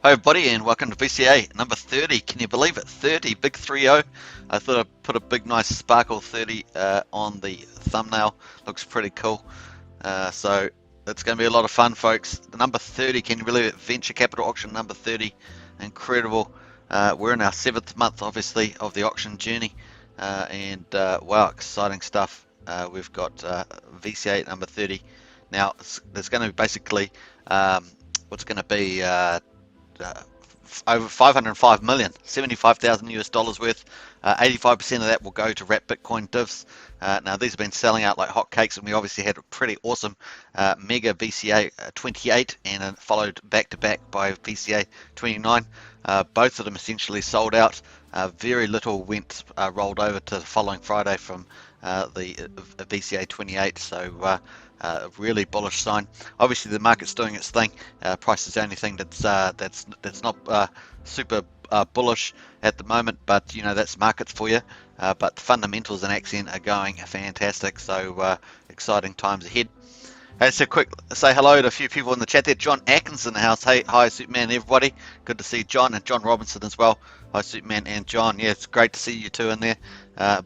Hi everybody and welcome to VCA number 30. Can you believe it? 30, big 30. I thought I'd put a big nice sparkle 30 on the thumbnail. Looks pretty cool. So it's going to be a lot of fun, folks. The number 30, can you believe it? Venture capital auction number 30. Incredible. We're in our 7th month, obviously, of the auction journey. Wow, exciting stuff. We've got VCA number 30. Now, there's going to be basically what's going to be over 505 million, 75,000 US dollars worth. 85% of that will go to wrap Bitcoin divs. Now these have been selling out like hotcakes, and we obviously had a pretty awesome mega VCA 28 and followed back to back by VCA 29. Both of them essentially sold out. Very little went rolled over to the following Friday from the VCA 28. So really bullish sign. Obviously the market's doing its thing. Price is the only thing that's not super bullish at the moment, but you know, that's markets for you. But the fundamentals in AXN are going fantastic, so exciting times ahead. Hey, so quick say hello to a few people in the chat there. John Atkins in the house. Hey, hi Superman, everybody. Good to see John and John Robinson as well. Hi Superman and John. Yeah, it's great to see you two in there.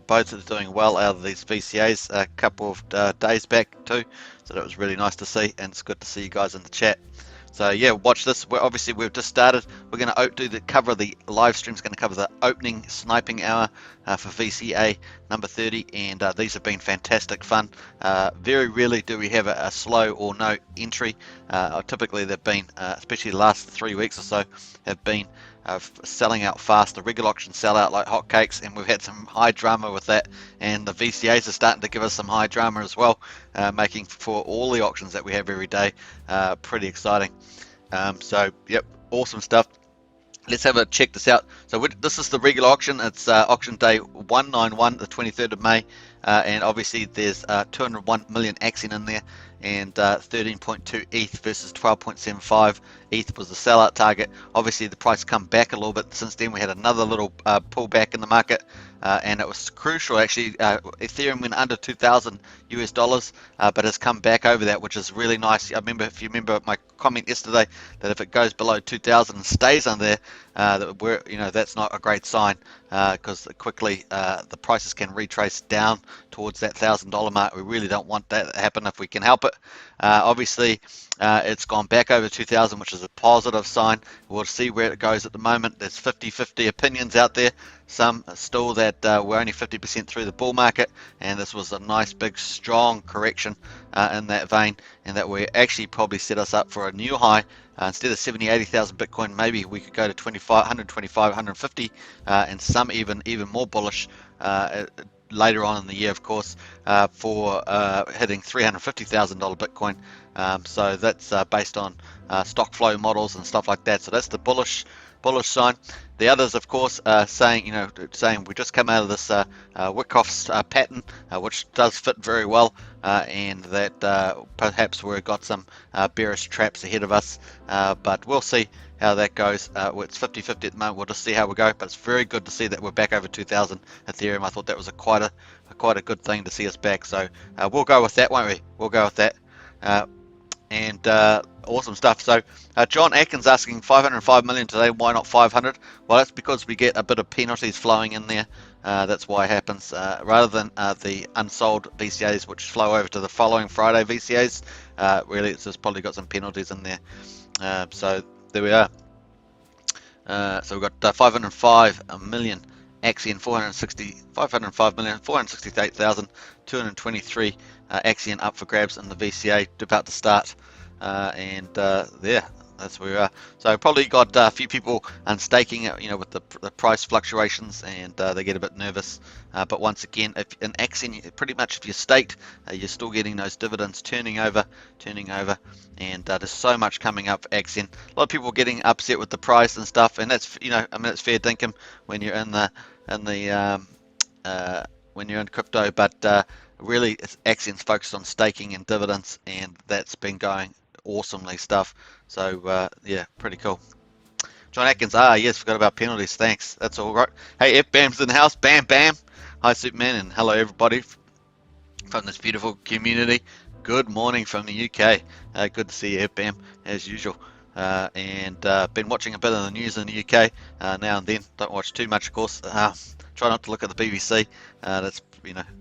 Both are doing well out of these VCAs a couple of days back too. So that was really nice to see, and it's good to see you guys in the chat. So yeah, watch this. Obviously we've just started. We're going to cover the live stream's going to cover the opening sniping hour for VCA number 30, and these have been fantastic fun. Very rarely do we have a slow or no entry. Typically they've been, especially the last 3 weeks or so, have been selling out fast. The regular auctions sell out like hotcakes, and we've had some high drama with that, and the VCAs are starting to give us some high drama as well, making for all the auctions that we have every day pretty exciting. So yep, awesome stuff. Let's have a check this out. So this is the regular auction. It's auction day 191, the 23rd of May, and obviously there's 201 million Axion in there, and 13.2 ETH versus 12.75 ETH was the sellout target. Obviously the price come back a little bit since then. We had another little pullback in the market, and it was crucial actually. Ethereum went under 2,000 US dollars, but has come back over that, which is really nice. I remember, if you remember my comment yesterday, that if it goes below 2,000 and stays under there, that's not a great sign, because quickly the prices can retrace down towards that $1,000 mark. We really don't want that to happen if we can help it. Obviously it's gone back over 2,000, which is a positive sign. We'll see where it goes at the moment. There's 50-50 opinions out there. Some still that we're only 50% through the bull market, and this was a nice big strong correction in that vein, and that we actually probably set us up for a new high. Instead of 80,000 Bitcoin, maybe we could go to 125, 150, and some even more bullish later on in the year, of course, for hitting $350,000 Bitcoin. So that's based on stock flow models and stuff like that. So that's the bullish sign. The others, of course, saying we just come out of this Wyckoff's pattern, which does fit very well, and that perhaps we've got some bearish traps ahead of us, but we'll see how that goes. It's 50-50 at the moment. We'll just see how we go, but it's very good to see that we're back over 2,000 Ethereum. I thought that was quite a good thing to see us back, so we'll go with that, won't we? We'll go with that. Awesome stuff. So John Atkins asking 505 million today, why not 500? Well, that's because we get a bit of penalties flowing in there. That's why it happens, rather than the unsold VCAs which flow over to the following Friday VCAs. Really it's just probably got some penalties in there. So there we are. So we've got 505 million Axion, 468,223 Axion up for grabs in the VCA, about to start, there, that's where we are. So probably got a few people unstaking, with the price fluctuations, and they get a bit nervous. But once again, if in Axion, pretty much if you're staked, you're still getting those dividends turning over, and there's so much coming up for Axion. A lot of people getting upset with the price and stuff, and that's it's fair dinkum when you're in when you're in crypto, but really Axion's focused on staking and dividends, and that's been going awesomely stuff. So yeah, pretty cool. John Atkins, yes, forgot about penalties, thanks, that's all right. Hey, FBAM's in the house, bam bam. Hi Superman, and hello everybody from this beautiful community. Good morning from the UK. Good to see you, FBAM, as usual. and been watching a bit of the news in the UK now and then. Don't watch too much, of course. Try not to look at the BBC. That's,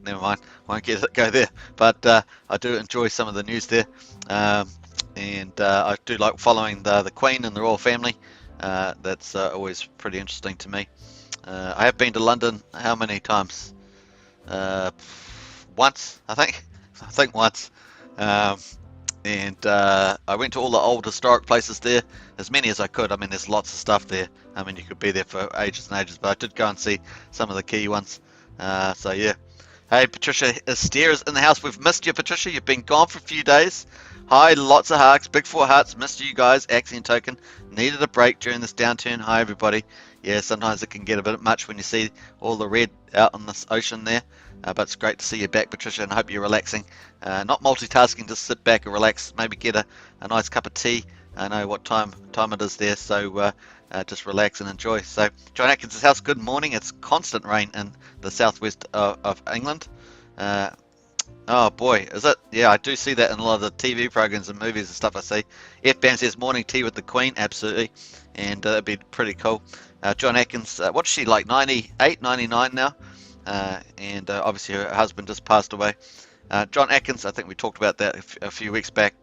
never mind. Won't go there. But I do enjoy some of the news there, and I do like following the Queen and the royal family. That's always pretty interesting to me. I have been to London how many times? Once, I think. I think once. And I went to all the old historic places there, as many as I could. I mean, there's lots of stuff there. I mean, you could be there for ages and ages, but I did go and see some of the key ones. So yeah. Hey, Patricia Astaire is in the house. We've missed you, Patricia. You've been gone for a few days. Hi, lots of hearts, big 4 hearts. Missed you guys. Axion Token needed a break during this downturn. Hi, everybody. Yeah, sometimes it can get a bit much when you see all the red out on this ocean there. But it's great to see you back, Patricia, and I hope you're relaxing. Not multitasking, just sit back and relax. Maybe get a nice cup of tea. I know what time it is there, so just relax and enjoy. So, John Atkins' house, good morning. It's constant rain in the southwest of England. Oh boy, is it? Yeah, I do see that in a lot of the TV programs and movies and stuff I see. FBAM says morning tea with the Queen, absolutely, and that'd be pretty cool. John Atkins, what's she like, 98, 99 now? And obviously her husband just passed away. John Atkins, I think we talked about that a few weeks back.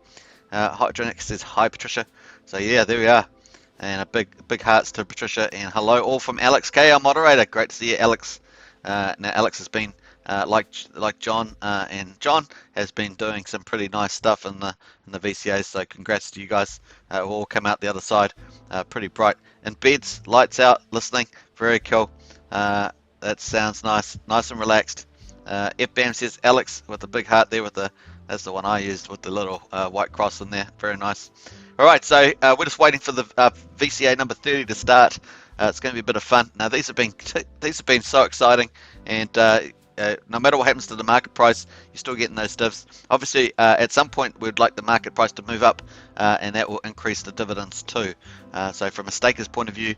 John Atkins says, hi Patricia. So yeah, there we are. And a big hearts to Patricia, and hello all from Alex K, our moderator. Great to see you, Alex. Now Alex has been like John, and John has been doing some pretty nice stuff in the VCA. So congrats to you guys. We'll all come out the other side pretty bright. In beds, lights out, listening. Very cool. That sounds nice and relaxed. FBAM says Alex with the big heart there that's the one I used with the little white cross in there. Very nice. All right, so we're just waiting for the VCA number 30 to start. It's going to be a bit of fun. Now these have been so exciting, and no matter what happens to the market price, you're still getting those divs. Obviously, at some point, we'd like the market price to move up, and that will increase the dividends too. So from a staker's point of view,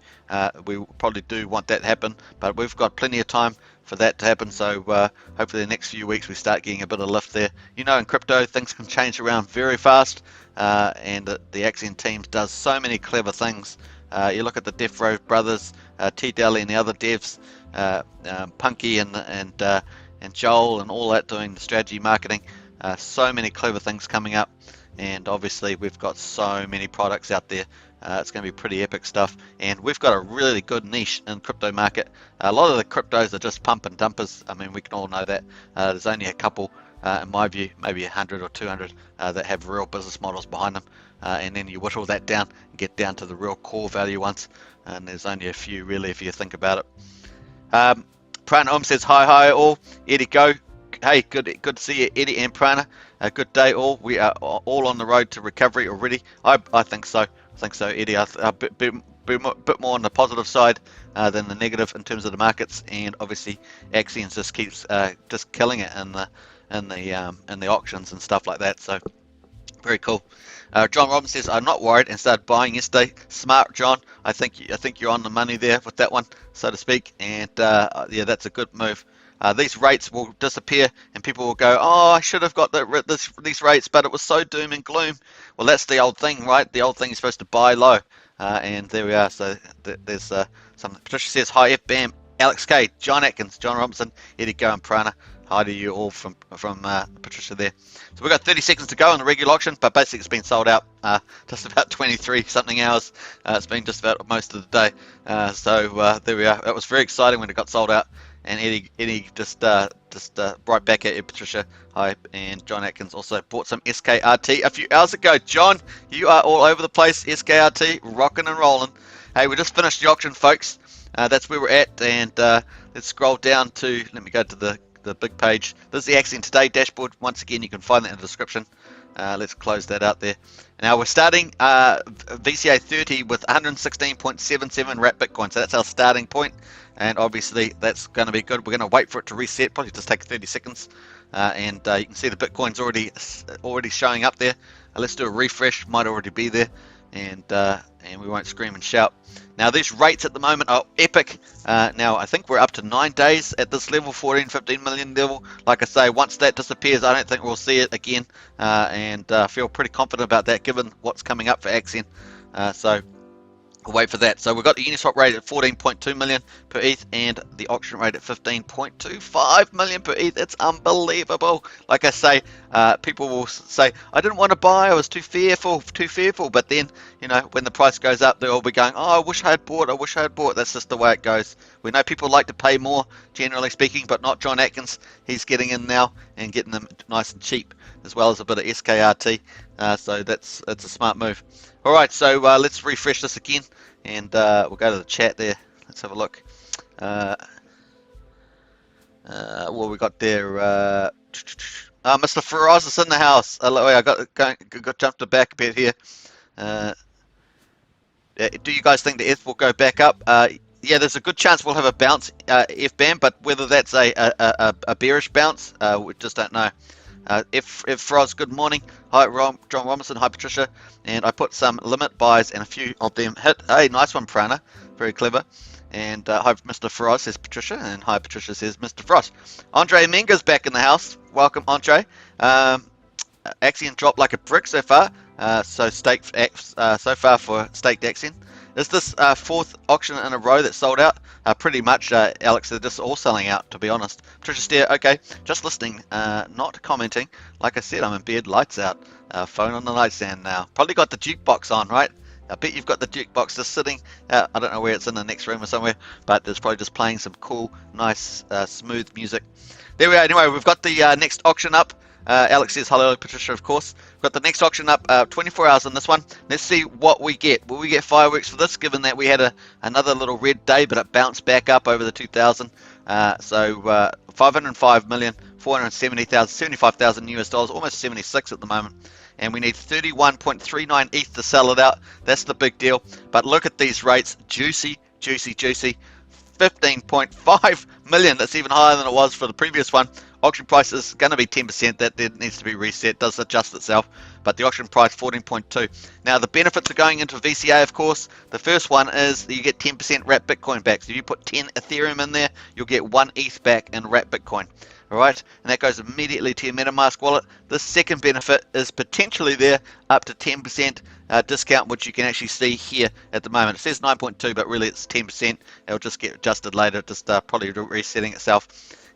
we probably do want that to happen, but we've got plenty of time for that to happen. So hopefully the next few weeks we start getting a bit of lift there. In crypto, things can change around very fast, and the Axion team does so many clever things. You look at the Defro brothers, T-Dally and the other devs, Punky and Joel and all that doing the strategy marketing. So many clever things coming up, and obviously we've got so many products out there. It's going to be pretty epic stuff, and we've got a really good niche in crypto market. A lot of the cryptos are just pump and dumpers. I mean, we can all know that. There's only a couple, in my view, maybe 100 or 200 that have real business models behind them, and then you whittle that down and get down to the real core value ones, and there's only a few really if you think about it. Prana says hi all. Eddie go. Hey, good to see you, Eddie and Prana. A good day all. We are all on the road to recovery already. I think so. Eddie. A bit more on the positive side than the negative in terms of the markets, and obviously Axion just keeps just killing it in the auctions and stuff like that. So very cool. John Robbins says, I'm not worried and started buying yesterday. Smart, John. I think you're on the money there with that one, so to speak. And yeah, that's a good move. These rates will disappear, and people will go, oh, I should have got these rates, but it was so doom and gloom. Well, that's the old thing, right? The old thing is supposed to buy low. And there we are. So there's something. Patricia says, hi, FBAM, Alex K, John Atkins, John Robinson, Eddie Go, and Prana. Hi to you all from Patricia there. So we've got 30 seconds to go on the regular auction, but basically it's been sold out just about 23 something hours. It's been just about most of the day. So there we are. That was very exciting when it got sold out. And Eddie just right back at you, Patricia. Hi, and John Atkins also bought some SKRT a few hours ago. John, you are all over the place. SKRT, rocking and rolling. Hey, we just finished the auction, folks. That's where we're at, and let's scroll down to. Let me go to the big page. This is the Axion Today dashboard. Once again, you can find that in the description. Let's close that out there. Now we're starting VCA30 with 116.77 wrap Bitcoin. So that's our starting point. And obviously that's going to be good. We're going to wait for it to reset. Probably just take 30 seconds. And you can see the Bitcoin's already showing up there. Let's do a refresh. Might already be there. And we won't scream and shout. Now these rates at the moment are epic. Now I think we're up to 9 days at this level, 14-15 million level. Like I say, once that disappears, I don't think we'll see it again. And feel pretty confident about that given what's coming up for Axion. So we'll wait for that. So we've got the Uniswap rate at 14.2 million per ETH and the auction rate at 15.25 million per ETH. It's unbelievable. Like I say, people will say, I didn't want to buy, I was too fearful. But then, you know, when the price goes up, they'll all be going, oh, I wish I had bought. That's just the way it goes. We know people like to pay more, generally speaking, but not John Atkins. He's getting in now and getting them nice and cheap, as well as a bit of SKRT. So it's a smart move. All right, so let's refresh this again, and we'll go to the chat there. Let's have a look. What we got there? Mr. Feroz is in the house. I got jumped back a bit here. Do you guys think the ETH will go back up? Yeah, there's a good chance we'll have a bounce FBAM, but whether that's a bearish bounce, we just don't know. If Feroz, good morning. Hi, John Robinson. Hi, Patricia. And I put some limit buys and a few of them hit. Hey, nice one, Prana. Very clever. And hi, Mr. Feroz, says Patricia. And hi, Patricia, says Mr. Frost. Andre Menga's back in the house. Welcome, Andre. Axion dropped like a brick so far. So far for staked Axion. Is this fourth auction in a row that sold out? Pretty much, Alex. They're just all selling out, to be honest. Patricia Steer, okay. Just listening, not commenting. Like I said, I'm in bed, lights out. Phone on the nightstand now. Probably got the jukebox on, right? I bet you've got the jukebox just sitting. I don't know where it's in the next room or somewhere, but it's probably just playing some cool, nice, smooth music. There we are. Anyway, we've got the next auction up. Alex says hello, Patricia, of course. We've got the next auction up, 24 hours on this one. Let's see what we get. Will we get fireworks for this, given that we had another little red day, but it bounced back up over the 2,000. So 505,470,000, 75,000 US dollars, almost 76 at the moment. And we need 31.39 ETH to sell it out. That's the big deal. But look at these rates. Juicy, juicy, juicy. 15.5 million. That's even higher than it was for the previous one. Auction price is going to be 10%. That needs to be reset. Does adjust itself. But the auction price 14.2. Now the benefits are going into VCA, of course. The first one is that you get 10% wrapped Bitcoin back. So if you put 10 Ethereum in there, you'll get 1 ETH back in wrapped Bitcoin. All right, and that goes immediately to your MetaMask wallet. The second benefit is potentially there up to 10% discount, which you can actually see here at the moment. It says 9.2, but really it's 10%. It'll just get adjusted later, just probably resetting itself.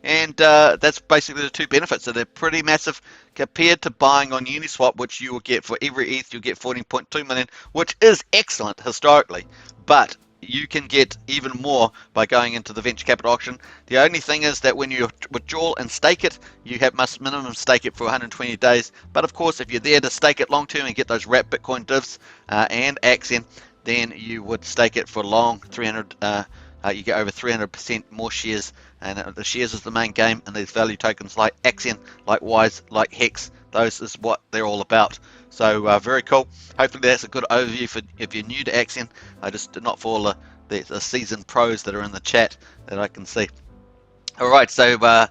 And that's basically the two benefits. So they're pretty massive compared to buying on Uniswap, which you will get for every ETH, you'll get 14.2 million, which is excellent historically. But you can get even more by going into the venture capital auction. The only thing is that when you withdraw and stake it, you must minimum stake it for 120 days. But of course, if you're there to stake it long term and get those wrapped Bitcoin divs and Axion, then you would stake it for long. 300. You get over 300% more shares, and the shares is the main game. And these value tokens like Axion, like Wise, like Hex, those is what they're all about. So very cool. Hopefully that's a good overview for if you're new to Axion. Just not for all the seasoned pros that are in the chat that I can see. All right, so what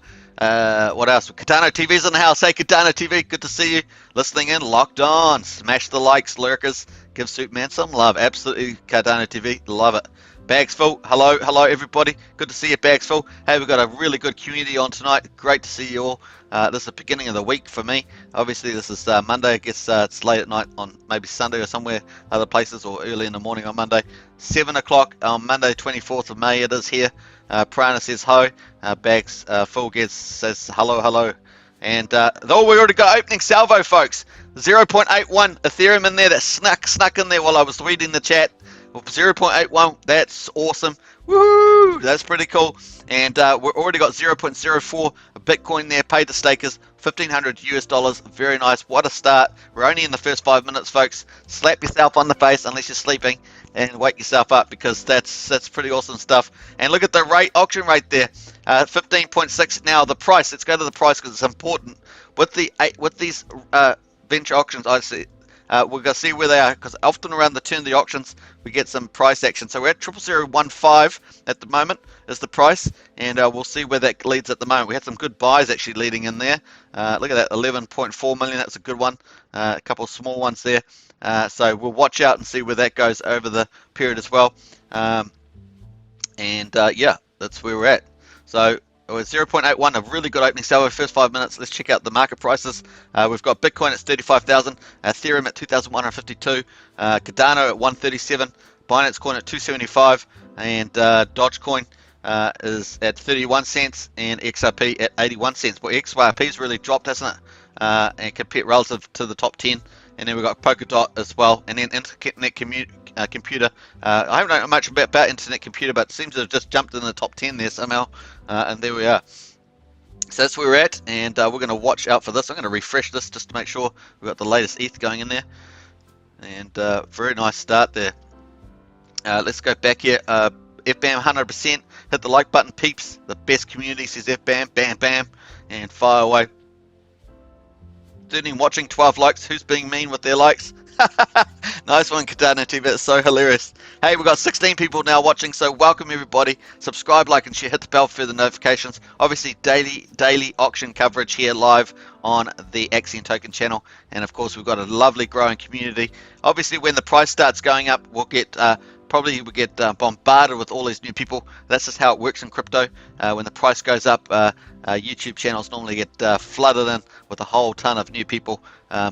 else? Katano TV's in the house. Hey, Katano TV, good to see you. Listening in, locked on. Smash the likes, lurkers. Give Superman some love. Absolutely, Katano TV, love it. Bags full. Hello everybody. Good to see you, Bags full. Hey, we've got a really good community on tonight. Great to see you all. This is the beginning of the week for me. Obviously, this is Monday. I guess it's late at night on maybe Sunday or somewhere, other places, or early in the morning on Monday. 7 o'clock on Monday, 24th of May. It is here. Prana says hi. Bags full says hello. And we already got opening salvo, folks. 0.81 Ethereum in there. That snuck in there while I was reading the chat. 0.81, that's awesome. Woo! That's pretty cool. And we've already got 0.04 Bitcoin there, paid to stakers, 1,500 US dollars. Very nice. What a start. We're only in the first 5 minutes, folks. Slap yourself on the face unless you're sleeping and wake yourself up, because that's pretty awesome stuff. And look at the auction rate there, 15.6. Now the price. Let's go to the price because it's important. With these venture auctions, I see. We're going to see where they are, because often around the turn of the auctions we get some price action. So we're at 0.0015 at the moment is the price, and we'll see where that leads at the moment. We had some good buys actually leading in there. Look at that, 11.4 million. That's a good one. A couple of small ones there. So we'll watch out and see where that goes over the period as well. Yeah, that's where we're at. So with 0.81, a really good opening salvo. First 5 minutes. Let's check out the market prices. We've got Bitcoin at 35,000, Ethereum at 2,152, Cardano at 137, Binance Coin at 275, and Dogecoin is at 31 cents, and XRP at 81 cents. Well, XRP's really dropped, hasn't it? And compared relative to the top 10. And then we've got Polkadot as well, and then Internet Computer. I haven't known much about Internet Computer, but it seems to have just jumped in the top 10 there somehow, and there we are. So that's where we're at, and we're going to watch out for this. I'm going to refresh this just to make sure we've got the latest ETH going in there, and very nice start there. Let's go back here. FBAM 100%. Hit the like button, peeps. The best community, says FBAM. Bam, bam, and fire away. 13 watching, 12 likes. Who's being mean with their likes? Nice one, Cardano TV. It's so hilarious. Hey, we've got 16 people now watching, so welcome everybody. Subscribe, like, and share. Hit the bell for further notifications. Obviously, daily auction coverage here live on the Axion Token channel, and of course, we've got a lovely growing community. Obviously, when the price starts going up, we'll get bombarded with all these new people. That's just how it works in crypto. When the price goes up, YouTube channels normally get flooded in with a whole ton of new people.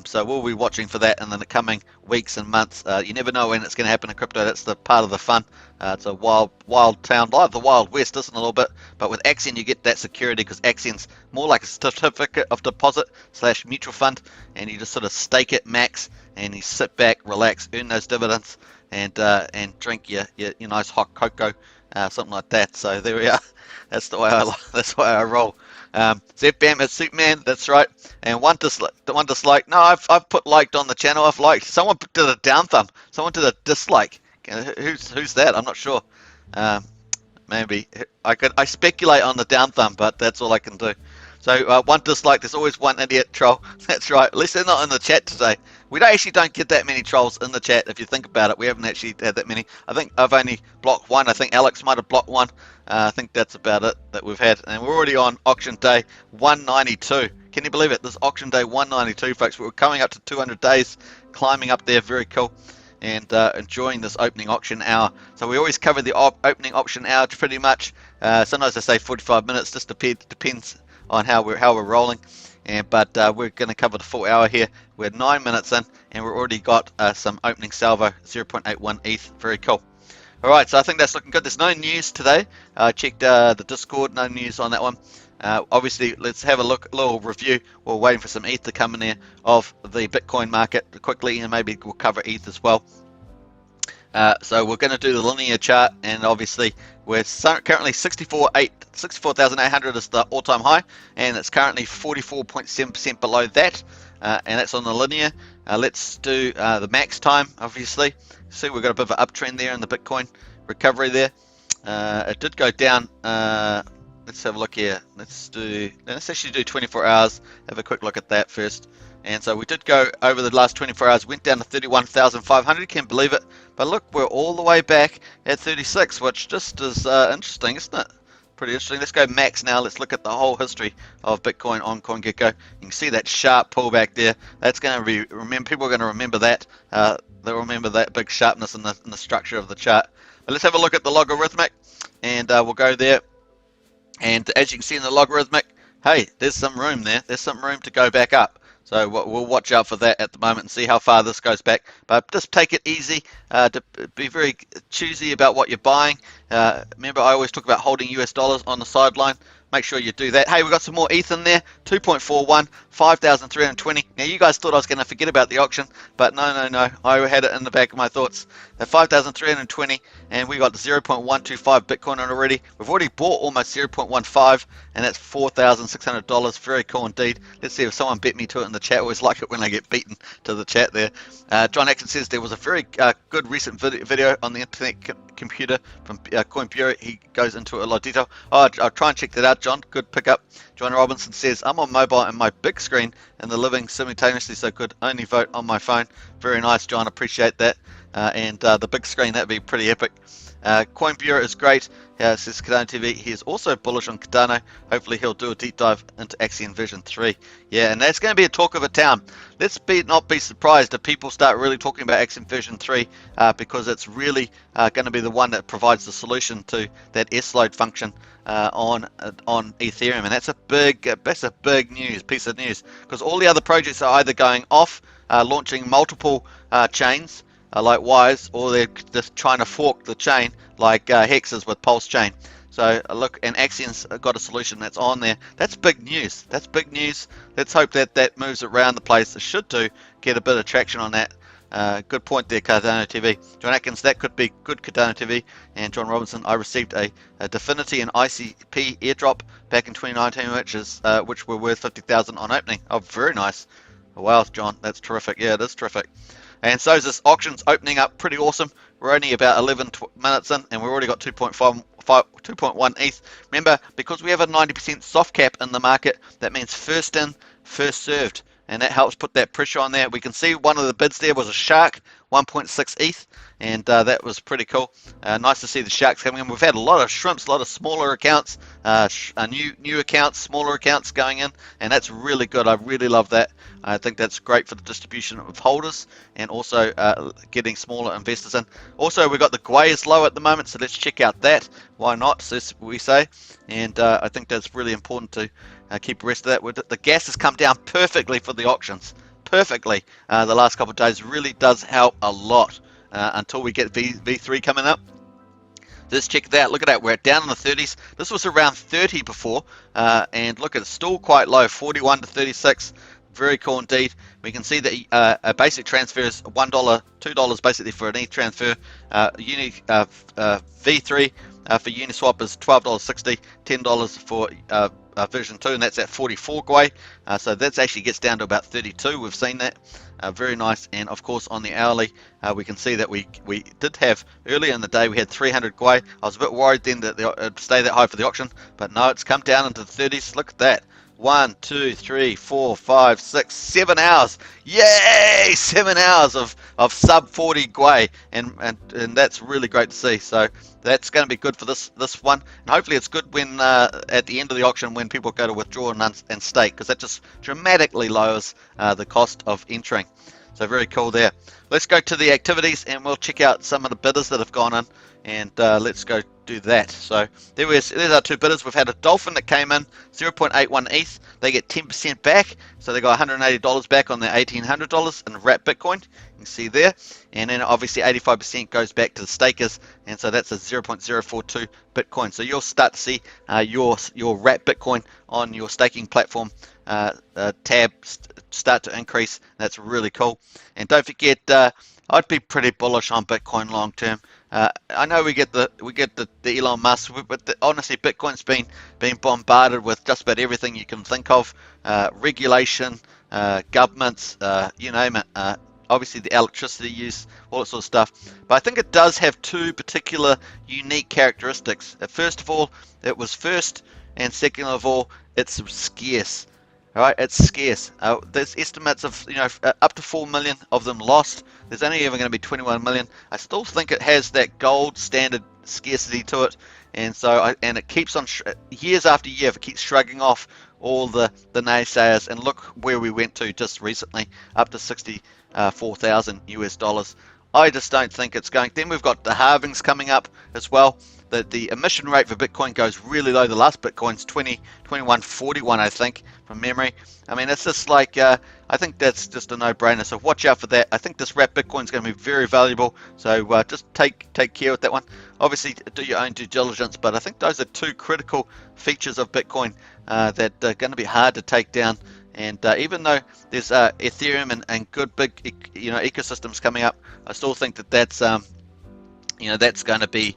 So we'll be watching for that in the coming weeks and months. You never know when it's going to happen in crypto. That's the part of the fun. It's a wild town, like the Wild West, isn't it, a little bit? But with Axion, you get that security because Axion's more like a certificate of deposit / mutual fund, and you just sort of stake it max, and you sit back, relax, earn those dividends, and drink your nice hot cocoa, something like that. So there we are. That's the way I roll. Bam at Superman, that's right. And one dislike. No, I've put liked on the channel. I've liked. Someone did a down thumb. Someone did a dislike. Who's that? I'm not sure. Maybe I speculate on the down thumb, but that's all I can do. So one dislike. There's always one idiot troll. That's right. At least they're not in the chat today. We don't get that many trolls in the chat. If you think about it, we haven't actually had that many. I think I've only blocked one. I think Alex might have blocked one. I think that's about it that we've had. And we're already on auction day 192. Can you believe it? This auction day 192, folks. We're coming up to 200 days, climbing up there. Very cool. And enjoying this opening auction hour. So we always cover the opening auction hour pretty much. Sometimes I say 45 minutes. Just depends on how we're rolling. But we're going to cover the full hour here. We're 9 minutes in, and we've already got some opening salvo, 0.81 ETH. Very cool. All right, so I think that's looking good. There's no news today. I checked the Discord, no news on that one. Obviously, let's have a little review. We're waiting for some ETH to come in there of the Bitcoin market quickly, and maybe we'll cover ETH as well. So we're going to do the linear chart, and obviously we're currently 64,800 is the all-time high, and it's currently 44.7% below that, and that's on the linear. Let's do the max time, obviously. See, we've got a bit of an uptrend there in the Bitcoin recovery there. It did go down. Let's have a look here. Let's actually do 24 hours. Have a quick look at that first. And so we did go over the last 24 hours, went down to 31,500. Can't believe it. But look, we're all the way back at 36, which just is interesting, isn't it? Pretty interesting. Let's go max now. Let's look at the whole history of Bitcoin on CoinGecko. You can see that sharp pullback there. That's going to be people are going to remember that. They'll remember that big sharpness in the structure of the chart. But let's have a look at the logarithmic, and we'll go there. And as you can see in the logarithmic, hey, there's some room there. There's some room to go back up. So we'll watch out for that at the moment and see how far this goes back. But just take it easy. To be very choosy about what you're buying. Remember, I always talk about holding US dollars on the sideline. Make sure you do that. Hey, we've got some more ETH in there. 2.41, 5,320. Now, you guys thought I was going to forget about the auction, but no. I had it in the back of my thoughts. At 5,320, and we got 0.125 Bitcoin on already. We've already bought almost 0.15, and that's $4,600. Very cool indeed. Let's see if someone bet me to it in the chat. I always like it when I get beaten to the chat there. John Atkins says there was a very good recent video on the Internet Computer from Coin Bureau. He goes into a lot of detail. I'll try and check that out, John. Good pickup. John Robinson says, I'm on mobile and my big screen and the living simultaneously, so could only vote on my phone. Very nice, John. Appreciate that. And the big screen, that'd be pretty epic. Coin Bureau is great, says Cardano TV. He is also bullish on Cardano. Hopefully he'll do a deep dive into AXN version 3. Yeah, and that's going to be a talk of a town. Let's not be surprised if people start really talking about AXN version 3 because it's really going to be the one that provides the solution to that S-load function on Ethereum, and that's a big piece of news, because all the other projects are either going off, launching multiple chains like Wise, or they're just trying to fork the chain like Hexes with Pulsechain. So look, and Axion's got a solution that's on there. That's big news. That's big news. Let's hope that that moves around the place. It should do. Get a bit of traction on that. Good point there, Cardano TV. John Atkins, that could be good, Cardano TV. And John Robinson, I received a Definity and ICP airdrop back in 2019, which were worth 50,000 on opening. Oh, very nice. Wow, John, that's terrific. Yeah, it is terrific. And so is this auction's opening up pretty awesome. We're only about 11 minutes in, and we've already got 2.1 ETH. Remember, because we have a 90% soft cap in the market, that means first in, first served. And that helps put that pressure on there. We can see one of the bids there was a shark, 1.6 ETH, and that was pretty cool. Nice to see the sharks coming in. We've had a lot of shrimps, a lot of smaller accounts, new accounts, smaller accounts going in, and that's really good. I really love that. I think that's great for the distribution of holders and also getting smaller investors in. Also, we've got the Gwei is low at the moment, so let's check out that. Why not, so we say. And I think that's really important to keep the rest of that. The gas has come down perfectly for the auctions. Perfectly. The last couple of days really does help a lot until we get V3 coming up. Let's check that out. Look at that. We're down in the 30s. This was around 30 before. And look, it's still quite low, 41 to 36. Very cool indeed. We can see that a basic transfer is $1, $2 basically for an ETH transfer. V3 for Uniswap is $12.60, $10 for version 2, and that's at 44 Gwei. So that actually gets down to about 32. We've seen that. Very nice. And of course on the hourly, we can see that we did have earlier in the day we had 300 Gwei. I was a bit worried then that it'd stay that high for the auction, but no, it's come down into the 30s. Look at that. 1, 2, 3, 4, 5, 6, 7 hours. Yay! 7 hours of sub 40 Gwei, and that's really great to see. So that's going to be good for this one, and hopefully it's good when at the end of the auction when people go to withdraw and stake, because that just dramatically lowers the cost of entering. So very cool there. Let's go to the activities and we'll check out some of the bidders that have gone in, and let's go do that. So there's our two bidders. We've had a Dolphin that came in 0.81 ETH. They get 10% back, so they got $180 back on their $1,800 in wrapped Bitcoin. You can see there, and then obviously 85% goes back to the stakers, and so that's a 0.042 Bitcoin. So you'll start to see your wrapped Bitcoin on your staking platform tab start to increase. That's really cool. And don't forget, I'd be pretty bullish on Bitcoin long term. I know we get the Elon Musk, but honestly, Bitcoin's been bombarded with just about everything you can think of, regulation, governments, you name it. Obviously, the electricity use, all that sort of stuff. But I think it does have two particular unique characteristics. First of all, it was first, and second of all, it's scarce. All right, it's scarce. There's estimates of up to 4 million of them lost. There's only ever going to be 21 million. I still think it has that gold standard scarcity to it, and so and it keeps on years after year. It keeps shrugging off all the naysayers, and look where we went to just recently, up to 64,000 US dollars. I just don't think it's going. Then we've got the halvings coming up as well. The emission rate for Bitcoin goes really low. The last Bitcoin's 2141, I think, from memory. I mean, it's just like, I think that's just a no-brainer. So watch out for that. I think this wrapped Bitcoin's going to be very valuable. So just take care with that one. Obviously, do your own due diligence, but I think those are two critical features of Bitcoin that are going to be hard to take down. And even though there's Ethereum and good big ecosystems coming up, I still think that's that's going to be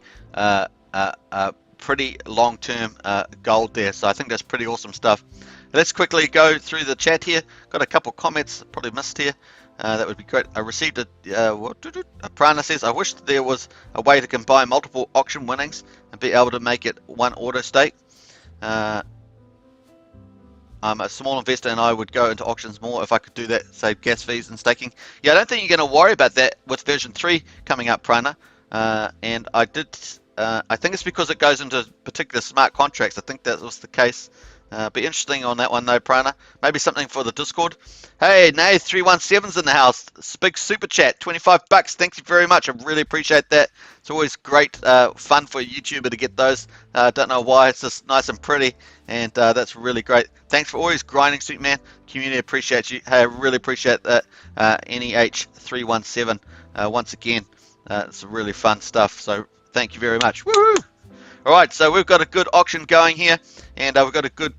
pretty long-term gold there. So I think that's pretty awesome stuff. Let's quickly go through the chat here. Got a couple comments probably missed here. That would be great. I received a Prana says, I wish there was a way to combine multiple auction winnings and be able to make it one auto stake. I'm a small investor and I would go into auctions more if I could do that, save gas fees and staking. Yeah, I don't think you're going to worry about that with version 3 coming up, Prana. and I did. I think it's because it goes into particular smart contracts. I think that was the case. Be interesting on that one though, Prana. Maybe something for the Discord. Hey, Nay 317's in the house. Big super chat, $25. Thank you very much. I really appreciate that. It's always great fun for a YouTuber to get those. Don't know why. It's just nice and pretty, and that's really great. Thanks for always grinding, Sweetman. Community appreciates you. Hey, I really appreciate that. NEH317 once again. It's really fun stuff. So thank you very much. Woo! All right, so we've got a good auction going here, and we've got a good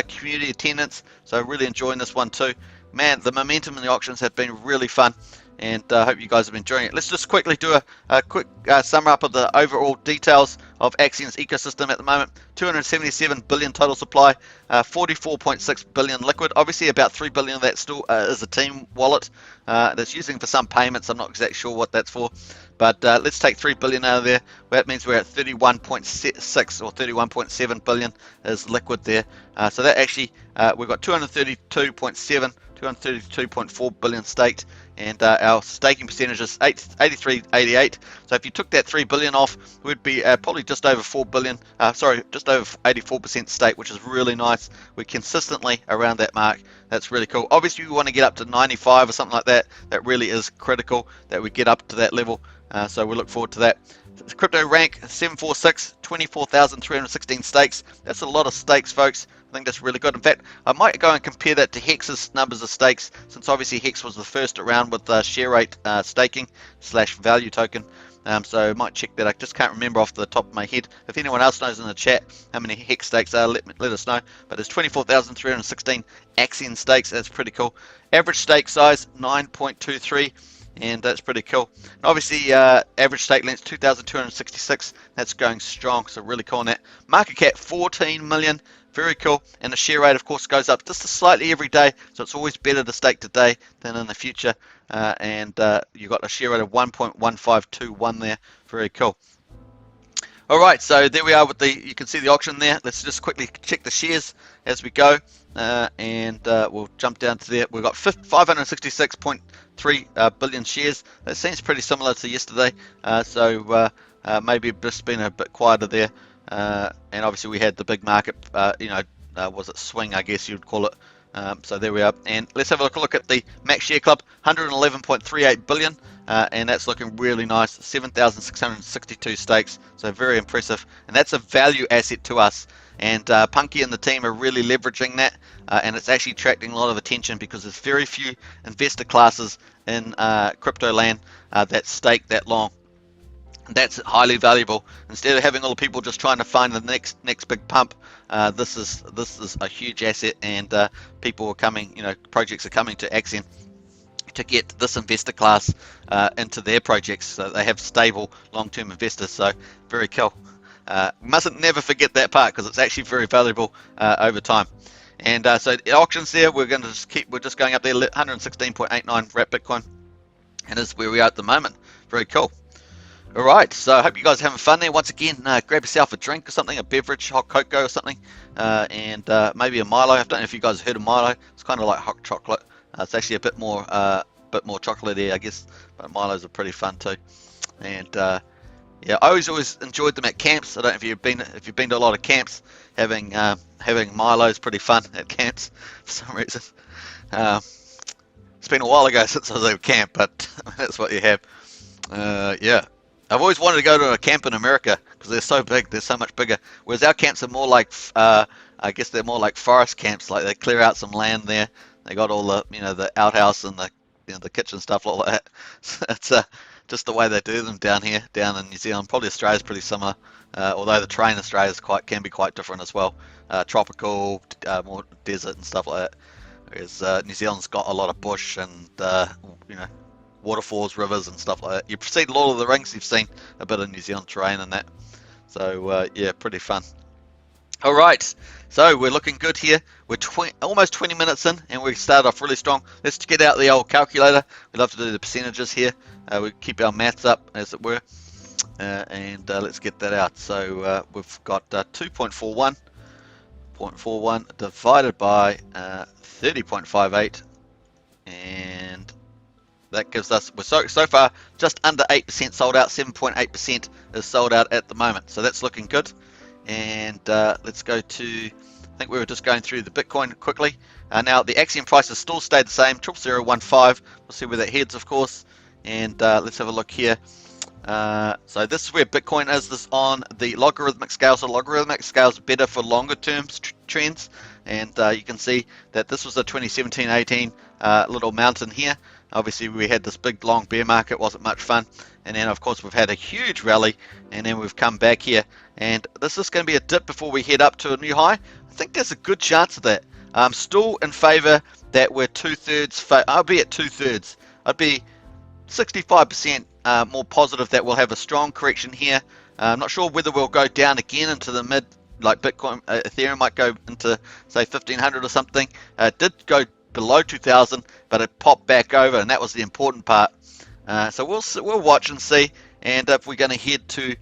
community attendance. So really enjoying this one too. Man, the momentum in the auctions have been really fun, and I hope you guys have been enjoying it. Let's just quickly do a quick sum up of the overall details of Axion's ecosystem at the moment. 277 billion total supply, 44.6 billion liquid. Obviously, about 3 billion of that still is a team wallet that's using for some payments. I'm not exactly sure what that's for. But let's take 3 billion out of there. Well, that means we're at 31.6 or 31.7 billion is liquid there. So that actually, we've got 232.7, 232.4 billion staked, and our staking percentage is 83.88. So if you took that 3 billion off, we'd be probably just over 4 billion, just over 84% stake, which is really nice. We're consistently around that mark. That's really cool. Obviously, we want to get up to 95 or something like that. That really is critical that we get up to that level. So we look forward to that. Crypto rank 746, 24,316 stakes. That's a lot of stakes, folks. I think that's really good. In fact, I might go and compare that to Hex's numbers of stakes, since obviously Hex was the first around with share rate staking / value token. So I might check that. I just can't remember off the top of my head. If anyone else knows in the chat how many Hex stakes are, let us know. But there's 24,316 Axion stakes. That's pretty cool. Average stake size 9.23. And that's pretty cool. And obviously, average stake length 2,266. That's going strong, so really cool on that. Market cap 14 million. Very cool. And the share rate, of course, goes up just slightly every day. So it's always better to stake today than in the future. You've got a share rate of 1.1521 there. Very cool. All right, so there we are with you can see the auction there. Let's just quickly check the shares as we go. We'll jump down to there. We've got 566.3 billion shares. That seems pretty similar to yesterday. Maybe just been a bit quieter there. And obviously we had the big market, was it swing, I guess you'd call it. So there we are. And let's have a look at the Max Share Club, 111.38 billion. And that's looking really nice. 7,662 stakes. So very impressive. And that's a value asset to us. And Punky and the team are really leveraging that. And it's actually attracting a lot of attention because there's very few investor classes in crypto land that stake that long. That's highly valuable. Instead of having all the people just trying to find the next big pump, this is a huge asset, and people are coming. Projects are coming to Axion to get this investor class into their projects, so they have stable long-term investors. So very cool. Mustn't never forget that part because it's actually very valuable over time. And so the auctions there, we're just going up there, 116.89 wrap Bitcoin, and is where we are at the moment. Very cool. All right, so I hope you guys are having fun there. Once again, grab yourself a drink or something, a beverage, hot cocoa or something, and maybe a Milo. I don't know if you guys have heard of Milo. It's kind of like hot chocolate. It's actually a bit more chocolatey, I guess, but Milos are pretty fun too. And yeah, I always enjoyed them at camps. I don't know if you've been to a lot of camps. Having Milo is pretty fun at camps for some reason. It's been a while ago since I was at camp, but that's what you have. Yeah. I've always wanted to go to a camp in America because they're so big, they're so much bigger. Whereas our camps are more like, I guess they're more like forest camps. Like they clear out some land there. They got all the, the outhouse and the kitchen stuff like that. So it's just the way they do them down here, down in New Zealand. Probably Australia's pretty similar, although the terrain in Australia can be quite different as well. Tropical, more desert and stuff like that. Whereas New Zealand's got a lot of bush and waterfalls, rivers and stuff like that. You've seen Lord of the Rings, you've seen a bit of New Zealand terrain and that. So yeah, pretty fun. All right, so we're looking good here. We're almost 20 minutes in and we started off really strong. Let's get out the old calculator. We love to do the percentages here. We keep our maths up, as it were. And let's get that out. So we've got 2.41 divided by 30.58 and that gives us, we're so far just under 8% sold out. 7.8% is sold out at the moment, so that's looking good. And let's go to, I think we were just going through the Bitcoin quickly. Now the Axion price has still stayed the same, 0.0015. We'll see where that heads, of course. And let's have a look here. So this is where Bitcoin is. This on the logarithmic scale. So logarithmic scale is better for longer term trends. And you can see that this was a 2017-18 little mountain here. Obviously we had this big long bear market, wasn't much fun. And then of course we've had a huge rally, and then we've come back here. And this is going to be a dip before we head up to a new high. I think there's a good chance of that. I'm still in favor that we're 2/3. I'll be at 2/3. I'd be 65% more positive that we'll have a strong correction here. I'm not sure whether we'll go down again into the mid, like Bitcoin, Ethereum might go into say 1500 or something. It did go below 2000, but it popped back over, and that was the important part. So we'll watch and see. And if we're going to head to,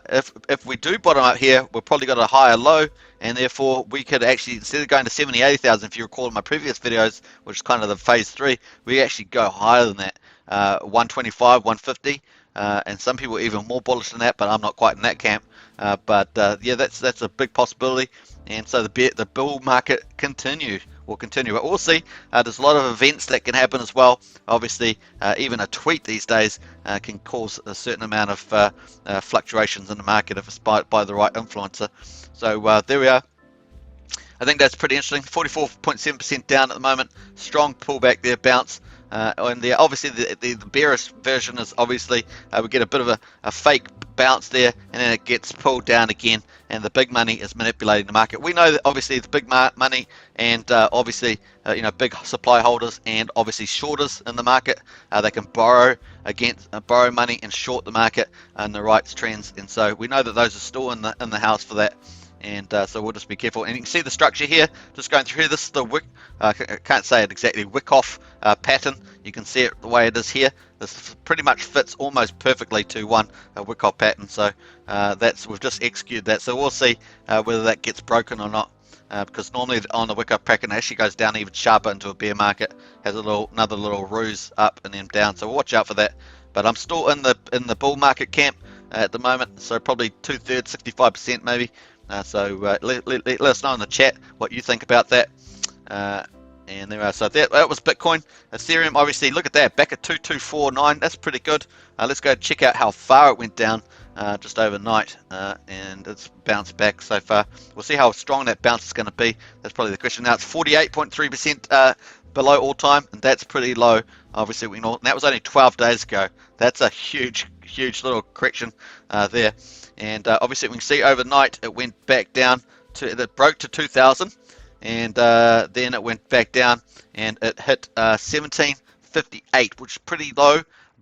if we do bottom out here, we've probably got a higher low, and therefore we could actually, instead of going to 70, 80,000, if you recall in my previous videos, which is kind of the phase 3, we actually go higher than that, 125, 150, and some people are even more bullish than that, but I'm not quite in that camp. But yeah, that's a big possibility, and so the bull market will continue. But we'll see. There's a lot of events that can happen as well. Obviously, even a tweet these days can cause a certain amount of fluctuations in the market if it's by the right influencer. So there we are. I think that's pretty interesting. 44.7% down at the moment. Strong pullback there, bounce. And obviously the bearish version is obviously we get a bit of a fake bounce there, and then it gets pulled down again, and the big money is manipulating the market. We know that obviously it's big money, and obviously big supply holders and obviously shorters in the market. They can borrow money and short the market and the right trends, and so we know that those are still in the house for that. And so we'll just be careful. And you can see the structure here, just going through here. This is the wick, I can't say it exactly, wick-off pattern. You can see it the way it is here. This pretty much fits almost perfectly to a wick-off pattern. So we've just executed that. So we'll see whether that gets broken or not. Because normally on the wick-off pattern, it actually goes down even sharper into a bear market. Has another little ruse up and then down. So watch out for that. But I'm still in the bull market camp at the moment. So probably 2/3, 65% maybe. So let us know in the chat what you think about that. And there we are. So that was Bitcoin. Ethereum, obviously, look at that, back at 2249. That's pretty good. Let's go check out how far it went down just overnight, and it's bounced back so far. We'll see how strong that bounce is going to be. That's probably the question. Now it's 48.3% below all time, and that's pretty low. Obviously, and that was only 12 days ago. That's a huge little correction there. And obviously, we can see overnight it went back down it broke to 2000, and then it went back down and it hit 1758, which is pretty low.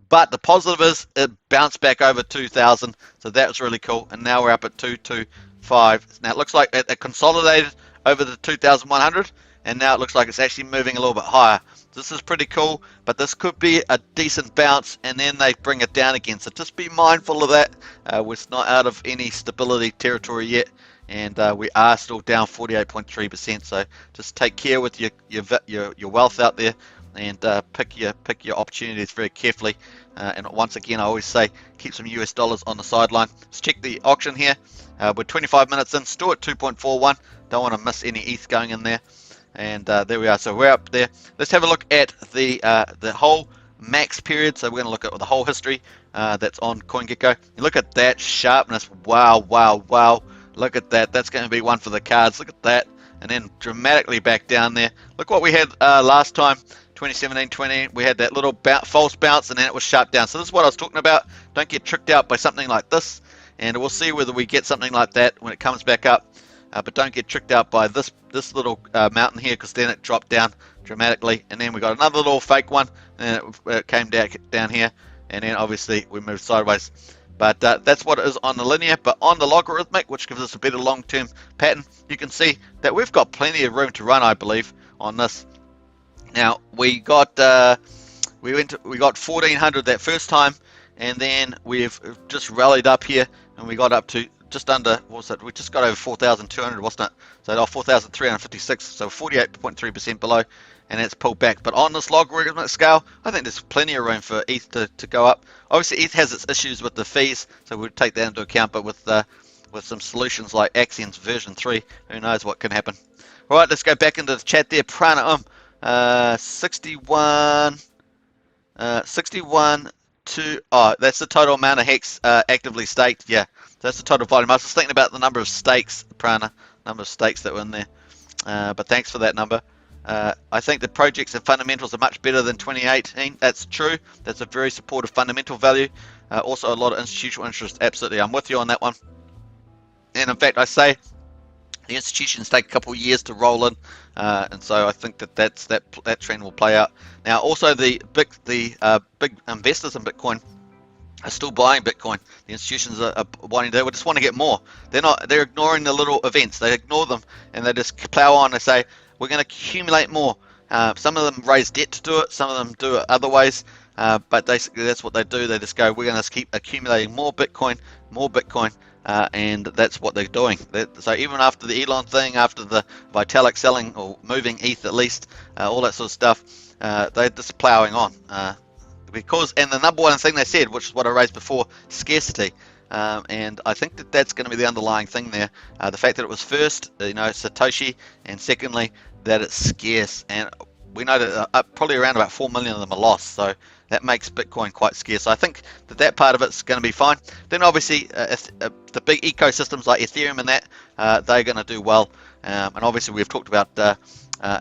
But the positive is it bounced back over 2000, so that was really cool. And now we're up at 225. Now it looks like it consolidated over the 2100, and now it looks like it's actually moving a little bit higher. This is pretty cool, but this could be a decent bounce, and then they bring it down again. So just be mindful of that. We're not out of any stability territory yet, and we are still down 48.3%. So just take care with your wealth out there, and pick your opportunities very carefully. And once again, I always say keep some US dollars on the sideline. Let's check the auction here. We're 25 minutes in, still at 2.41. Don't want to miss any ETH going in there. And there we are. So we're up there. Let's have a look at the whole max period. So we're going to look at the whole history that's on CoinGecko. You look at that sharpness. Wow. Look at that. That's going to be one for the cards. Look at that. And then dramatically back down there. Look what we had last time, 2017-20. We had that little false bounce, and then it was sharp down. So this is what I was talking about. Don't get tricked out by something like this. And we'll see whether we get something like that when it comes back up. But don't get tricked out by this little mountain here, because then it dropped down dramatically, and then we got another little fake one, and it came down here, and then obviously we moved sideways. But that's what it is on the linear. But on the logarithmic, which gives us a better long-term pattern, you can see that we've got plenty of room to run, I believe, on this. Now we got 1400 that first time, and then we've just rallied up here, and we got up to just under, what was it? We just got over 4,200, wasn't it? So 4,356, so 48.3% below. and it's pulled back. But on this logarithmic scale, I think there's plenty of room for ETH to go up. Obviously, ETH has its issues with the fees, so we'll take that into account. But with some solutions like Axion's version 3, who knows what can happen. All right, let's go back into the chat there. Prana 61 to, oh, that's the total amount of Hex actively staked. Yeah, that's the total volume. I was just thinking about the number of stakes, Prana, number of stakes that were in there. But thanks for that number. I think the projects and fundamentals are much better than 2018. That's true. That's a very supportive fundamental value. Also a lot of institutional interest. Absolutely, I'm with you on that one. And in fact, I say the institutions take a couple of years to roll in, and so I think that trend will play out. Now, also the big investors in Bitcoin are still buying Bitcoin. The institutions are wanting. They just want to get more. They're ignoring the little events. They ignore them and they just plow on. They say we're going to accumulate more. Some of them raise debt to do it. Some of them do it other ways. But basically, that's what they do. They just go, we're going to keep accumulating more Bitcoin, and that's what they're doing. So even after the Elon thing, after the Vitalik selling or moving ETH at least, all that sort of stuff, they're just plowing on. And the number one thing they said, which is what I raised before, scarcity. And I think that's going to be the underlying thing there. The fact that it was first, Satoshi, and secondly, that it's scarce. And we know that probably around about 4 million of them are lost. So that makes Bitcoin quite scarce. So I think that part of it's going to be fine. Then obviously the big ecosystems like Ethereum and that, they're going to do well. And obviously we've talked about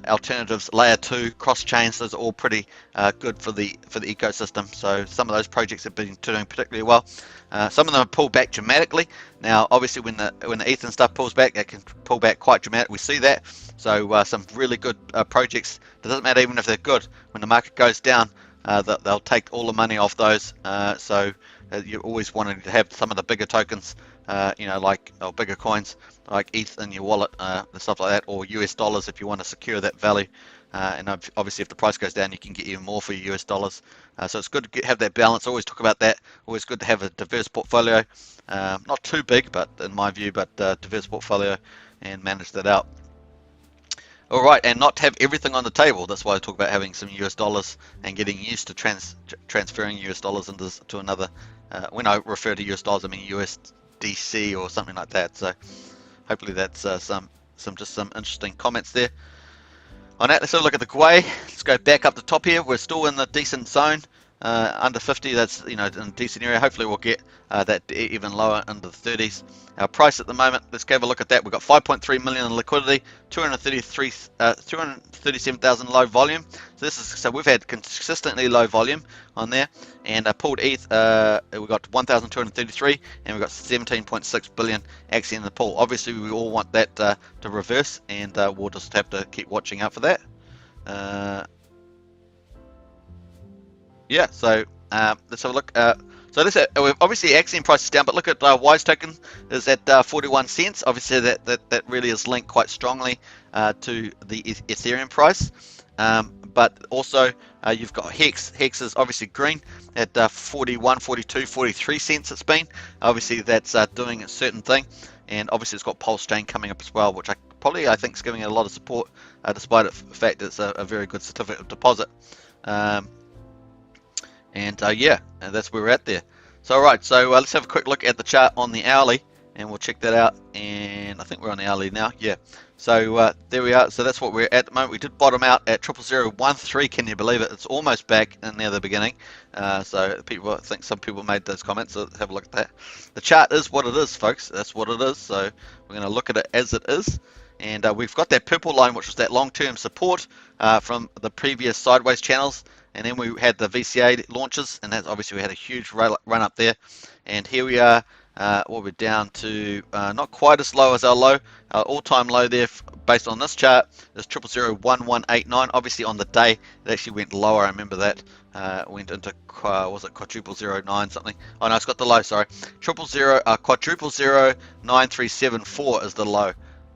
alternatives, layer 2, cross chains. Those are all pretty good for the ecosystem. So some of those projects have been doing particularly well. Some of them have pulled back dramatically. Now, obviously, when the ETH and stuff pulls back, it can pull back quite dramatically. We see that. So some really good projects. It doesn't matter even if they're good. When the market goes down, they'll take all the money off those. So you always wanted to have some of the bigger tokens, or bigger coins like ETH in your wallet, and stuff like that, or US dollars if you want to secure that value. And obviously, if the price goes down, you can get even more for your US dollars. So it's good to have that balance. I always talk about that. Always good to have a diverse portfolio, not too big, but in my view, but diverse portfolio, and manage that out. All right, and not have everything on the table. That's why I talk about having some US dollars and getting used to transferring US dollars to another. When I refer to US dollars, I mean USDC or something like that. So hopefully that's some interesting comments there. On that, let's have a look at the Gwei. Let's go back up the top here. We're still in the decent zone. Under 50, that's in a decent area. Hopefully we'll get that even lower into the 30s. Our price at the moment, let's have a look at that. We've got 5.3 million in liquidity, 237,000 low volume. So we've had consistently low volume on there, and pulled ETH. We've got 1,233, and we've got 17.6 billion actually in the pool. Obviously, we all want that to reverse, and we'll just have to keep watching out for that. Yeah, so let's have a look. So this obviously Axion price is down, but look at Wise token is at 41 cents. Obviously that really is linked quite strongly to the Ethereum price. But also you've got Hex. Hex is obviously green at 41, 42, 43 cents. It's been obviously that's doing a certain thing, and obviously it's got Pulsechain coming up as well, which I think is giving it a lot of support, despite the fact it's a very good certificate of deposit. And that's where we're at there. So alright, so let's have a quick look at the chart on the hourly, and we'll check that out. And I think we're on the hourly now. Yeah. So there we are. So that's what we're at the moment. We did bottom out at 00013. Can you believe it? It's almost back in near the beginning. So I think some people made those comments. So have a look at that. The chart is what it is, folks. That's what it is. So we're going to look at it as it is. And we've got that purple line, which was that long-term support from the previous sideways channels. And then we had the VCA launches, and that obviously we had a huge run up there. And here we are, we're down to not quite as low as our low. Our all-time low there, based on this chart, is 0001189. Obviously on the day, it actually went lower. I remember that. Went into, was it quadruple 09 something? Oh no, it's got the low, sorry. 0009374 is the low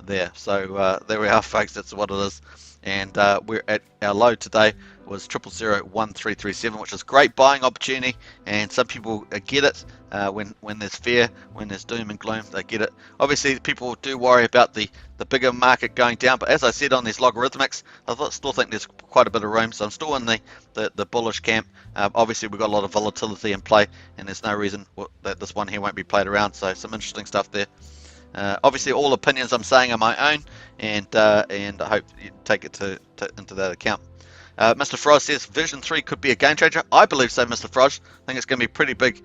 there. So there we are, folks. That's what it is. And we're at our low today was 0.0001337, which is a great buying opportunity. And some people get it when there's fear, when there's doom and gloom, they get it. Obviously, people do worry about the bigger market going down, but as I said on these logarithmics, I still think there's quite a bit of room. So I'm still in the bullish camp. Obviously, we've got a lot of volatility in play, and there's no reason that this one here won't be played around. So some interesting stuff there. Obviously, all opinions I'm saying are my own, and I hope you take it into that account. Mr. Froz says version 3 could be a game changer. I believe so, Mr. Froz. I think it's going to be a pretty big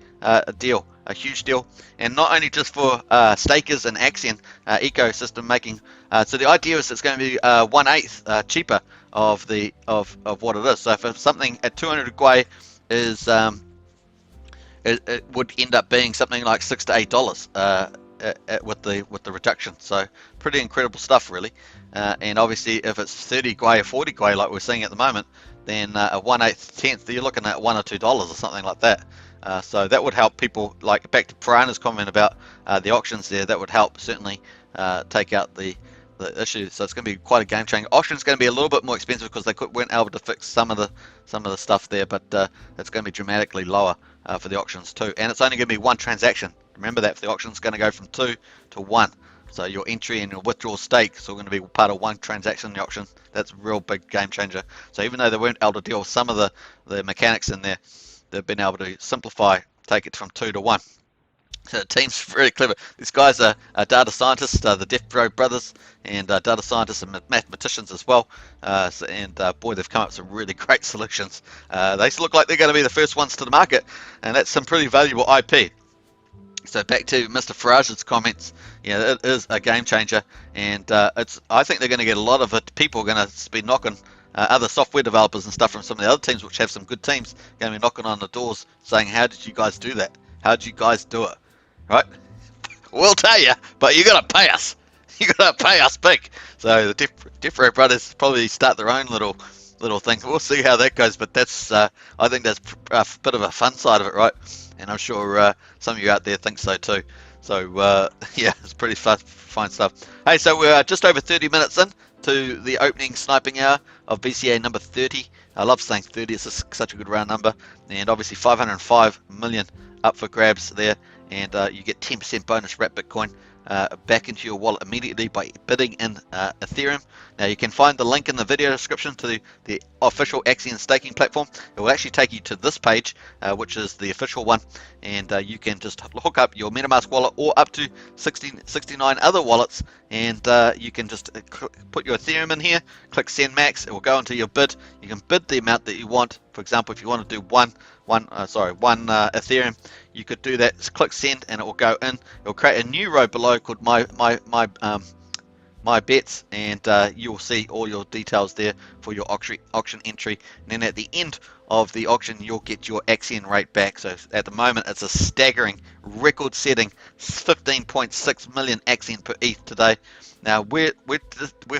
deal, a huge deal, and not only just for stakers and Axion ecosystem making. So the idea is it's going to be 1/8 cheaper of what it is. So if something at 200 Gwei is it would end up being something like $6 to $8 with the reduction. So pretty incredible stuff, really. And obviously, if it's 30 Gwei or 40 Gwei like we're seeing at the moment, then a 1/8 tenth, you're looking at $1 or $2 or something like that. So that would help people, like back to Piranha's comment about the auctions there. That would help certainly take out the issue. So it's going to be quite a game changer. Auction's going to be a little bit more expensive because they weren't able to fix some of the stuff there, but it's going to be dramatically lower for the auctions too. And it's only going to be one transaction. Remember that, for the auction's going to go from 2 to 1. So your entry and your withdrawal stake is all going to be part of one transaction in the auction. That's a real big game changer. So even though they weren't able to deal with some of the mechanics in there, they've been able to simplify, take it from 2 to 1. So the team's very clever. These guys are data scientists, the Death Row brothers, and data scientists and mathematicians as well. Boy, they've come up with some really great solutions. They look like they're going to be the first ones to the market, and that's some pretty valuable IP. So back to Mr. Farage's comments, it is a game changer, and I think they're going to get a lot of it. People are going to be knocking, other software developers and stuff from some of the other teams, which have some good teams, going to be knocking on the doors saying, how did you guys do that? How did you guys do it? Right? We'll tell you, but you got to pay us. You got to pay us big. So the Death Row brothers probably start their own little thing. We'll see how that goes, but that's I think that's a bit of a fun side of it, right? And I'm sure some of you out there think so too. So yeah, it's pretty fine stuff. Hey, so we're just over 30 minutes in to the opening sniping hour of VCA number 30. I love saying 30, it's such a good round number. And obviously 505 million up for grabs there. And you get 10% bonus wrap Bitcoin back into your wallet immediately by bidding in Ethereum. Now you can find the link in the video description to the official Axion staking platform. It will actually take you to this page, which is the official one, and you can just hook up your MetaMask wallet or up to 69 other wallets, and you can just put your Ethereum in here, click send max, it will go into your bid. You can bid the amount that you want. For example, if you want to do one Ethereum, you could do that. Just click send, and it will go in. It will create a new row below called my bets, and you'll see all your details there for your auction entry. And then at the end of the auction, you'll get your Axion rate back. So at the moment, it's a staggering, record-setting 15.6 million Axion per ETH today. Now we've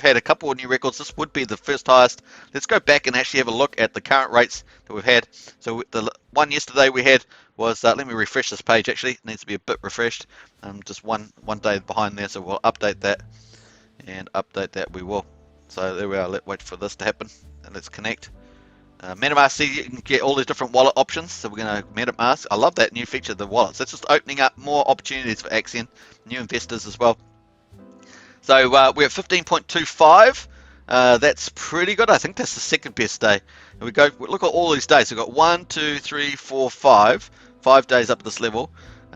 had a couple of new records. This would be the first highest. Let's go back and actually have a look at the current rates that we've had. So the one yesterday we had was let me refresh this page. Actually, it needs to be a bit refreshed. Just one day behind there, so we'll update that. And update that we will. So there we are. Let's wait for this to happen, and let's connect. MetaMask, you can get all these different wallet options. So we're going to MetaMask. I love that new feature, the wallets. That's just opening up more opportunities for Axion, new investors as well. So we're at 15.25. That's pretty good. I think that's the second best day. And we look at all these days. We've got 1, 2, 3, 4, 5 days up at this level.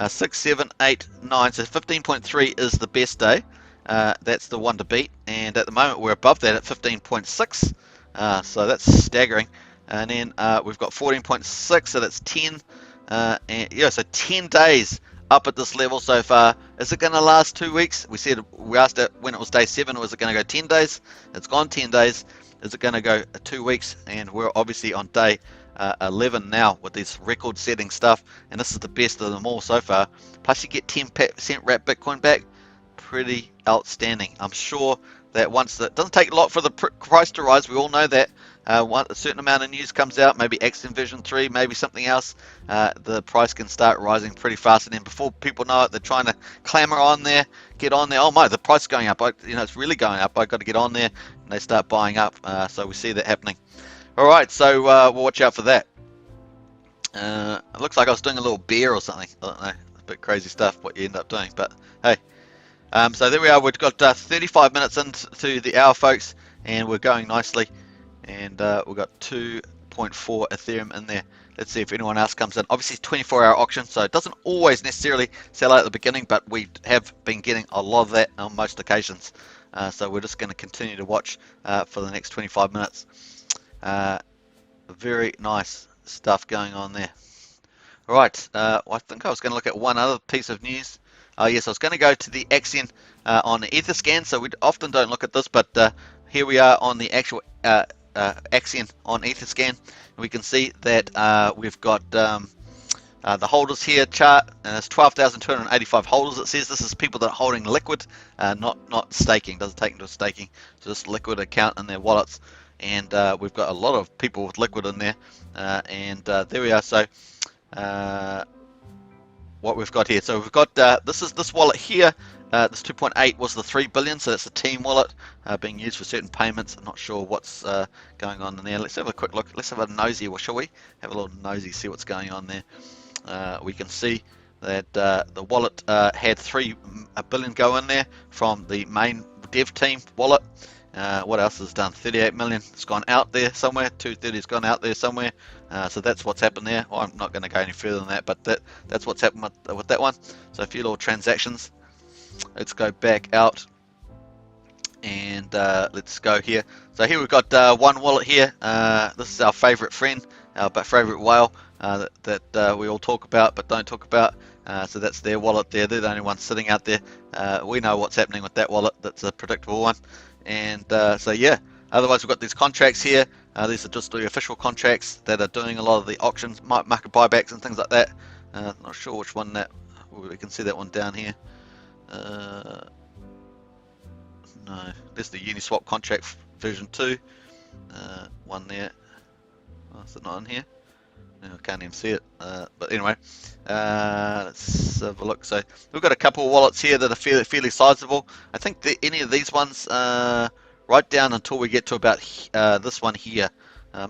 6, 7, 8, 9. So 15.3 is the best day. That's the one to beat, and at the moment we're above that at 15.6, so that's staggering. And then we've got 14.6, so that's 10, so 10 days up at this level so far. Is it going to last 2 weeks? We asked it when it was day 7, was it going to go 10 days? It's gone 10 days. Is it going to go 2 weeks? And we're obviously on day 11 now with this record-setting stuff, and this is the best of them all so far. Plus you get 10% wrap Bitcoin back. Pretty outstanding. I'm sure that once that doesn't take a lot for the price to rise, we all know that, a certain amount of news comes out, maybe AXN version 3, maybe something else, the price can start rising pretty fast, and then before people know it, they're trying to clamor on there, get on there. Oh my, the price is going up. It's really going up. I've got to get on there, and they start buying up. So we see that happening. All right, so we'll watch out for that. It looks like I was doing a little beer or something. I don't know. It's a bit crazy stuff what you end up doing, but hey. So there we are. We've got 35 minutes into the hour, folks, and we're going nicely. And we've got 2.4 Ethereum in there. Let's see if anyone else comes in. Obviously, 24-hour auction, so it doesn't always necessarily sell out at the beginning, but we have been getting a lot of that on most occasions. So we're just going to continue to watch for the next 25 minutes. Very nice stuff going on there. All right, I think I was going to look at one other piece of news. Yes, I was going to go to the AXN on the Etherscan, so we often don't look at this, but here we are on the actual AXN on Etherscan. We can see that we've got the holders here chart, and it's 12,285 holders. It says this is people that are holding liquid, not staking. Doesn't take into staking, so just liquid account in their wallets. And we've got a lot of people with liquid in there, and there we are. So what we've got here, so we've got this wallet here. This 2.8 was the 3 billion, so that's a team wallet being used for certain payments. I'm not sure what's going on in there. Let's have a quick look. Let's have a nosy, shall we? Have a little nosy, see what's going on there. We can see that the wallet had 3 billion go in there from the main dev team wallet. What else has done? 38 million. It's gone out there somewhere. 230 has gone out there somewhere. So that's what's happened there. Well, I'm not going to go any further than that, but that's what's happened with that one. So a few little transactions. Let's go back out and let's go here. So here we've got one wallet here. This is our favorite friend, our favorite whale that we all talk about but don't talk about. So that's their wallet there. They're the only ones sitting out there. We know what's happening with that wallet. That's a predictable one. And so yeah, otherwise we've got these contracts here. These are just the official contracts that are doing a lot of the auctions, market buybacks and things like that. Not sure which one that, we can see that one down here. No, there's the Uniswap contract version 2. One there. Oh, is it not in here? I can't even see it. But anyway, let's have a look. So we've got a couple of wallets here that are fairly sizable. I think that any of these ones, right down until we get to about this one here.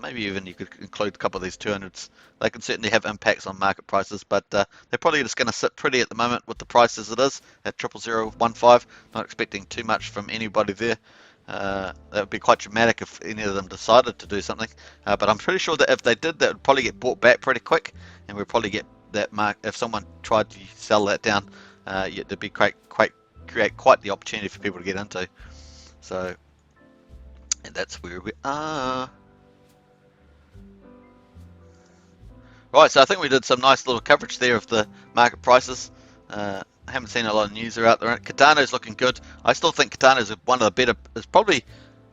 Maybe even you could include a couple of these 200s. They can certainly have impacts on market prices, but they're probably just going to sit pretty at the moment with the price as it is at 00015. Not expecting too much from anybody there. That would be quite dramatic if any of them decided to do something. But I'm pretty sure that if they did, that would probably get bought back pretty quick, and we'd probably get that mark. If someone tried to sell that down, there'd be create quite the opportunity for people to get into. So, and that's where we are. Right, so I think we did some nice little coverage there of the market prices. I haven't seen a lot of news out there. Cardano's looking good. I still think Cardano's one of the better. It's probably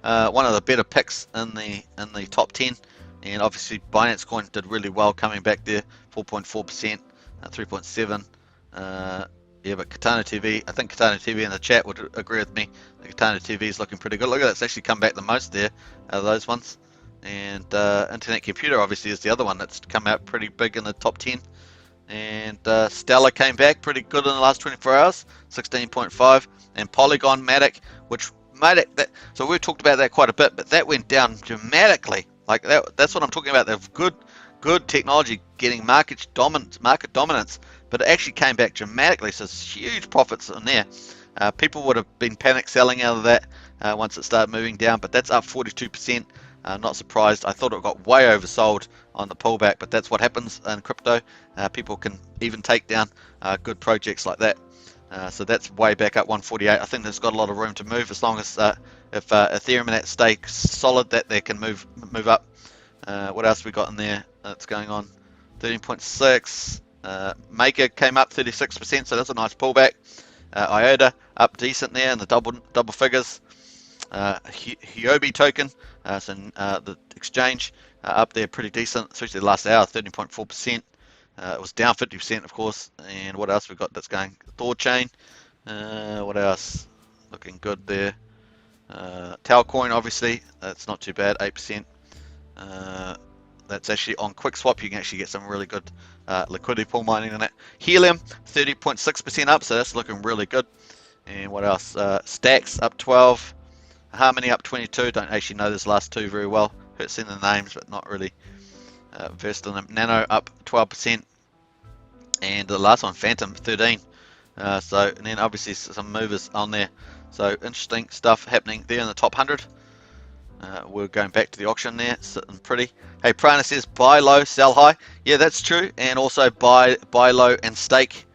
one of the better picks in the top 10. And obviously Binance Coin did really well coming back there, 4.4%, 3.7. Yeah, but Katana TV, I think Katana TV in the chat would agree with me. The Katana TV is looking pretty good. Look at that, it's actually come back the most there out of those ones. And Internet Computer obviously is the other one that's come out pretty big in the top 10. And Stellar came back pretty good in the last 24 hours, 16.5. And Polygon Matic, which Matic, so we've talked about that quite a bit, but that went down dramatically. Like that's what I'm talking about. They've good technology getting market dominance, but it actually came back dramatically. So it's huge profits in there. People would have been panic selling out of that once it started moving down, but that's up 42%. Not surprised. I thought it got way oversold on the pullback, but that's what happens in crypto. People can even take down good projects like that. So that's way back up 148. I think there's got a lot of room to move as long as if Ethereum and that stay solid, that they can move up. What else we got in there that's going on? 13.6. Maker came up 36%, so that's a nice pullback. IOTA up decent there in the double figures. Huobi token, the exchange up there pretty decent, especially the last hour, 13.4%. It was down 50%, of course. And what else we got that's going? Thorchain. What else? Looking good there. Talcoin, obviously, that's not too bad, 8%. That's actually on QuickSwap. You can actually get some really good liquidity pool mining in it. Helium 30.6% up, so that's looking really good. And what else? Stacks up 12, Harmony up 22. Don't actually know those last two very well. Heard seen the names, but not really versed in them. Nano up 12%, and the last one, Phantom 13. So, and then obviously some movers on there. So interesting stuff happening there in the top 100. We're going back to the auction there, sitting pretty. Hey, Prana says buy low, sell high. Yeah, that's true. And also buy low and stake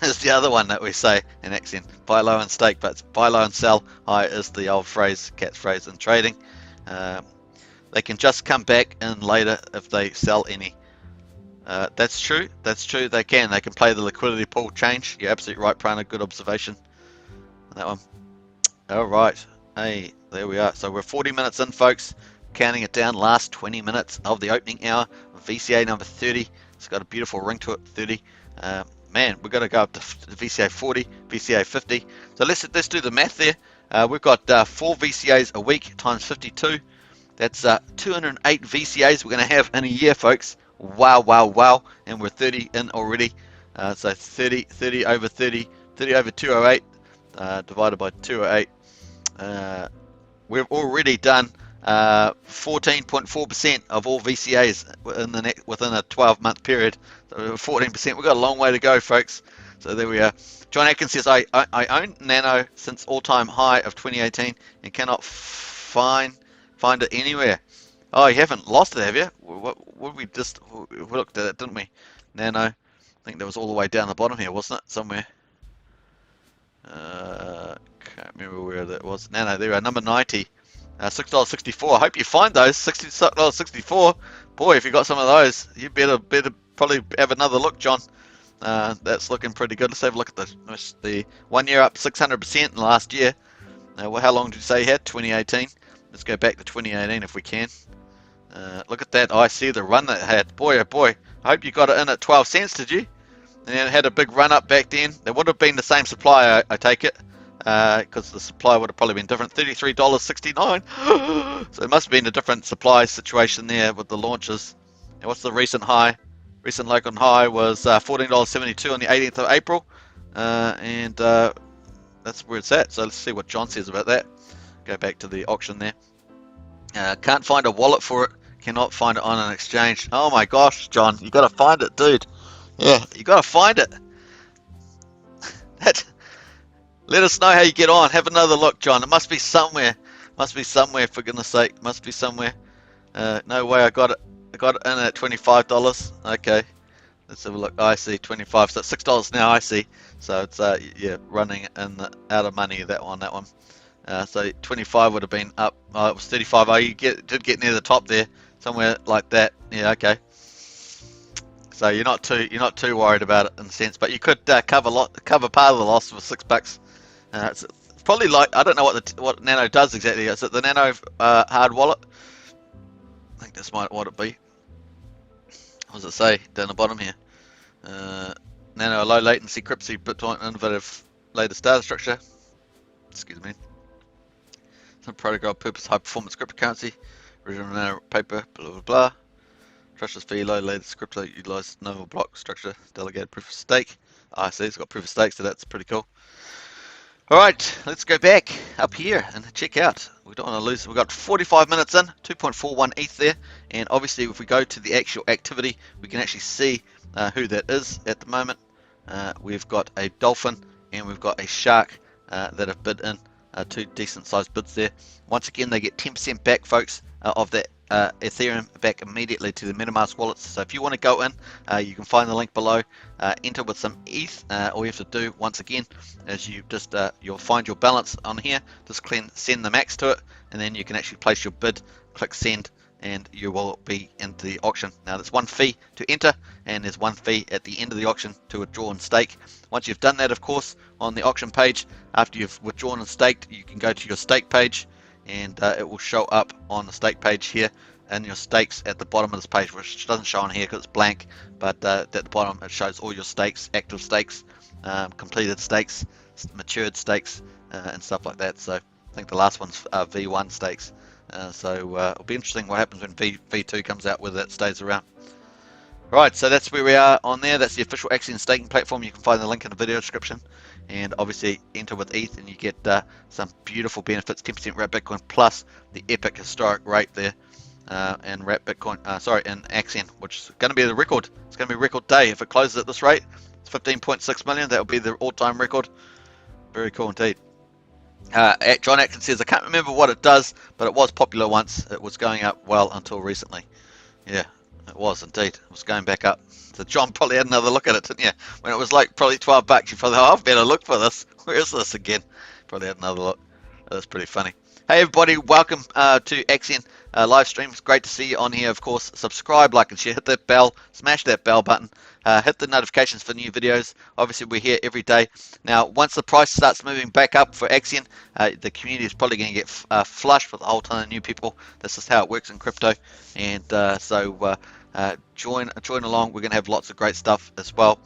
is the other one that we say in AXN. Buy low and stake, but buy low and sell high is the old phrase, catchphrase in trading. They can just come back in later if they sell any. That's true. That's true. They can play the liquidity pool change. You're absolutely right, Prana. Good observation on that one. All right. Hey, there we are. So we're 40 minutes in, folks. Counting it down. Last 20 minutes of the opening hour. VCA number 30. It's got a beautiful ring to it. 30. Man, we've got to go up to VCA 40, VCA 50. So let's do the math there. We've got 4 VCAs a week times 52. That's 208 VCAs we're going to have in a year, folks. Wow, wow, wow. And we're 30 in already. So 30 over 30, 30 over 208 divided by 208. We've already done 14.4% of all VCAs within a 12-month period. So 14%. We've got a long way to go, folks. So there we are. John Atkins says, I own Nano since all-time high of 2018 and cannot find it anywhere. Oh, you haven't lost it, have you? What we just looked at it, didn't we? Nano. I think that was all the way down the bottom here, wasn't it? Somewhere. Can't remember where that was. Nano, there we are, number 90. $6.64. I hope you find those. $6.64. Boy, if you got some of those, you better probably have another look, John. That's looking pretty good. Let's have a look at the 1 year up 600% in last year. Well, how long did you say you had? 2018. Let's go back to 2018 if we can. Look at that. I see the run that it had. Boy, oh boy. I hope you got it in at 12 cents, did you? And then it had a big run up back then. There would have been the same supply, I take it. Because the supply would have probably been different. $33.69. So it must have been a different supply situation there with the launches. And what's the recent high? Recent local high was $14.72 on the 18th of April. And that's where it's at. So let's see what John says about that. Go back to the auction there. Can't find a wallet for it. Cannot find it on an exchange. Oh my gosh, John. You got to find it, dude. Yeah, you got to find it. Let us know how you get on. Have another look, John. It must be somewhere. Must be somewhere, for goodness sake. Must be somewhere. No way. I got it in at $25. Okay. Let's have a look. I see 25. So it's $6 now. I see. So it's yeah, running in out of money. That one. So 25 would have been up. Oh, it was 35. Oh, you did get near the top there, somewhere like that. Yeah. Okay. So you're not too worried about it in a sense, but you could cover part of the loss with $6. It's probably like, I don't know what Nano does exactly. Is it the Nano hard wallet? I think this might what it be. What does it say down the bottom here? Nano, a low latency cryptocurrency Bitcoin innovative latest data structure. Excuse me. Some protocol purpose high performance cryptocurrency. Original Nano paper. Blah blah blah. Trustless fee, low latest crypto utilized normal block structure. Delegated proof of stake. I see it's got proof of stake, so that's pretty cool. All right, let's go back up here and check out. We don't want to lose. We've got 45 minutes in, 2.41 ETH there, and obviously if we go to the actual activity, we can actually see who that is at the moment. We've got a dolphin and we've got a shark that have bid in 2 decent sized bids there. Once again, they get 10% back, folks, of that Ethereum back immediately to the MetaMask wallets. So if you want to go in, you can find the link below. Enter with some ETH. All you have to do once again is you just you'll find your balance on here. Just send the max to it, and then you can actually place your bid. Click send, and you will be into the auction. Now there's one fee to enter, and there's one fee at the end of the auction to withdraw and stake. Once you've done that, of course, on the auction page, after you've withdrawn and staked, you can go to your stake page, and it will show up on the stake page here, and your stakes at the bottom of this page, which doesn't show on here because it's blank, but at the bottom it shows all your stakes, active stakes, completed stakes, matured stakes, and stuff like that. So I think the last one's V1 stakes. So it'll be interesting what happens when V2 comes out, whether that stays around. Right, so that's where we are on there. That's the official Axion staking platform. You can find the link in the video description. And obviously enter with ETH and you get some beautiful benefits, 10% wrap Bitcoin plus the epic historic rate there. And wrap Bitcoin, in Axion, which is going to be the record. It's going to be a record day. If it closes at this rate, it's 15.6 million. That will be the all-time record. Very cool indeed. John Atkins says, I can't remember what it does, but it was popular once. It was going up well until recently. Yeah, it was indeed. It was going back up. So John probably had another look at it, didn't you? When it was like probably $12, you probably, I've better look for this. Where is this again? Probably had another look. That's pretty funny. Hey everybody, welcome to Axion live stream. It's great to see you on here. Of course, subscribe, like, and share. Hit that bell, smash that bell button. Hit the notifications for new videos. Obviously, we're here every day. Now, once the price starts moving back up for Axion, the community is probably going to get flushed with a whole ton of new people. This is how it works in crypto, and join along. We're going to have lots of great stuff as well.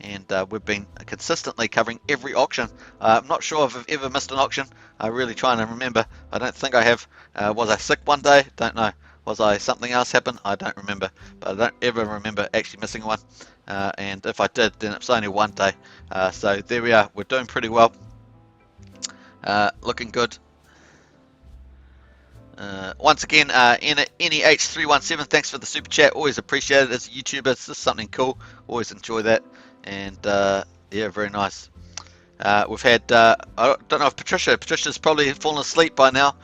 And we've been consistently covering every auction. I'm not sure if I've ever missed an auction. I'm really trying to remember. I don't think I have. Was I sick one day? Don't know. Was I something else happened? I don't remember. But I don't ever remember actually missing one. And if I did, then it's only one day. So there we are. We're doing pretty well. Looking good. Once again, NEH317, thanks for the super chat. Always appreciate it. As a YouTuber, it's just something cool. Always enjoy that. And yeah, very nice. We've had, I don't know if Patricia's probably fallen asleep by now.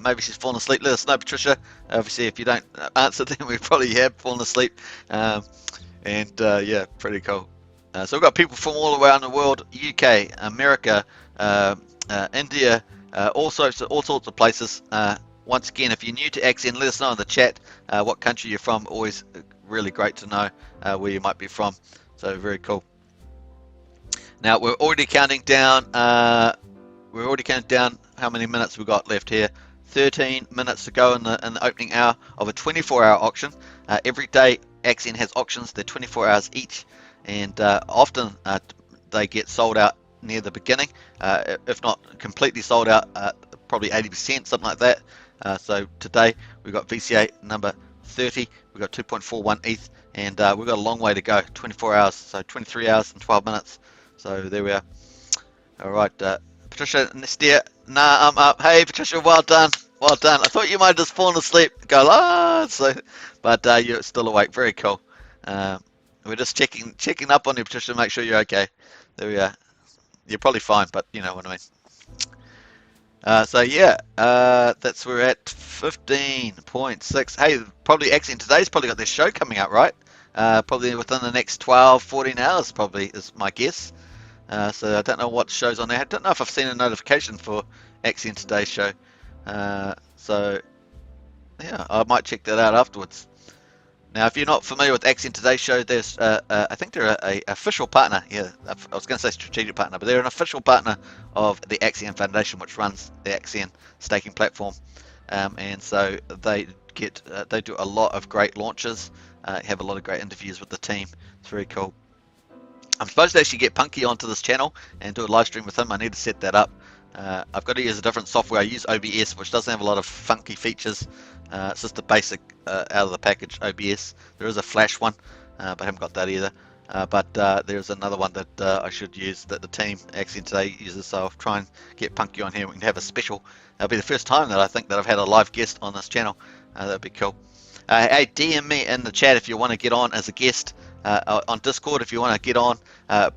Maybe she's fallen asleep. Let us know, Patricia. Obviously, if you don't answer, then we probably have fallen asleep. Yeah, pretty cool. So we've got people from all around the world: UK, America, India, all sorts of places. Once again, if you're new to Axion, let us know in the chat what country you're from. Always really great to know where you might be from. So very cool. Now we're already counting down. How many minutes we've got left here. 13 minutes to go in the opening hour of a 24-hour auction. Every day Axion has auctions. They're 24 hours each, and often they get sold out near the beginning. If not completely sold out, probably 80%, something like that. So today we've got VCA number 30. We've got 2.41 ETH, and we've got a long way to go. 24 hours, so 23 hours and 12 minutes. So there we are. All right, Patricia, Nestia, nah, I'm up. Hey, Patricia, well done, well done. I thought you might have just fallen asleep. Go, but you're still awake. Very cool. We're just checking up on you, Patricia, make sure you're okay. There we are. You're probably fine, but you know what I mean. So yeah, that's where we're at. 15.6. Hey, probably Axion today's probably got their show coming out, right? Probably within the next 12, 14 hours, probably is my guess. So I don't know what show's on there. I don't know if I've seen a notification for Axion today's show. So yeah, I might check that out afterwards. Now, if you're not familiar with Axion today's show, there's I think they're a official partner. Yeah, I was going to say strategic partner, but they're an official partner of the Axion Foundation, which runs the Axion staking platform. And so they do a lot of great launches, have a lot of great interviews with the team. It's very cool. I'm supposed to actually get Punky onto this channel and do a live stream with him. I need to set that up. I've got to use a different software. I use OBS, which doesn't have a lot of funky features. It's just the basic out of the package OBS. There is a Flash one, but I haven't got that either. But there's another one that I should use that the team Axion today uses. So I'll try and get Punky on here. We can have a special. That'll be the first time that I think that I've had a live guest on this channel. That'd be cool. Hey, DM me in the chat if you want to get on as a guest on Discord. If you want to get on,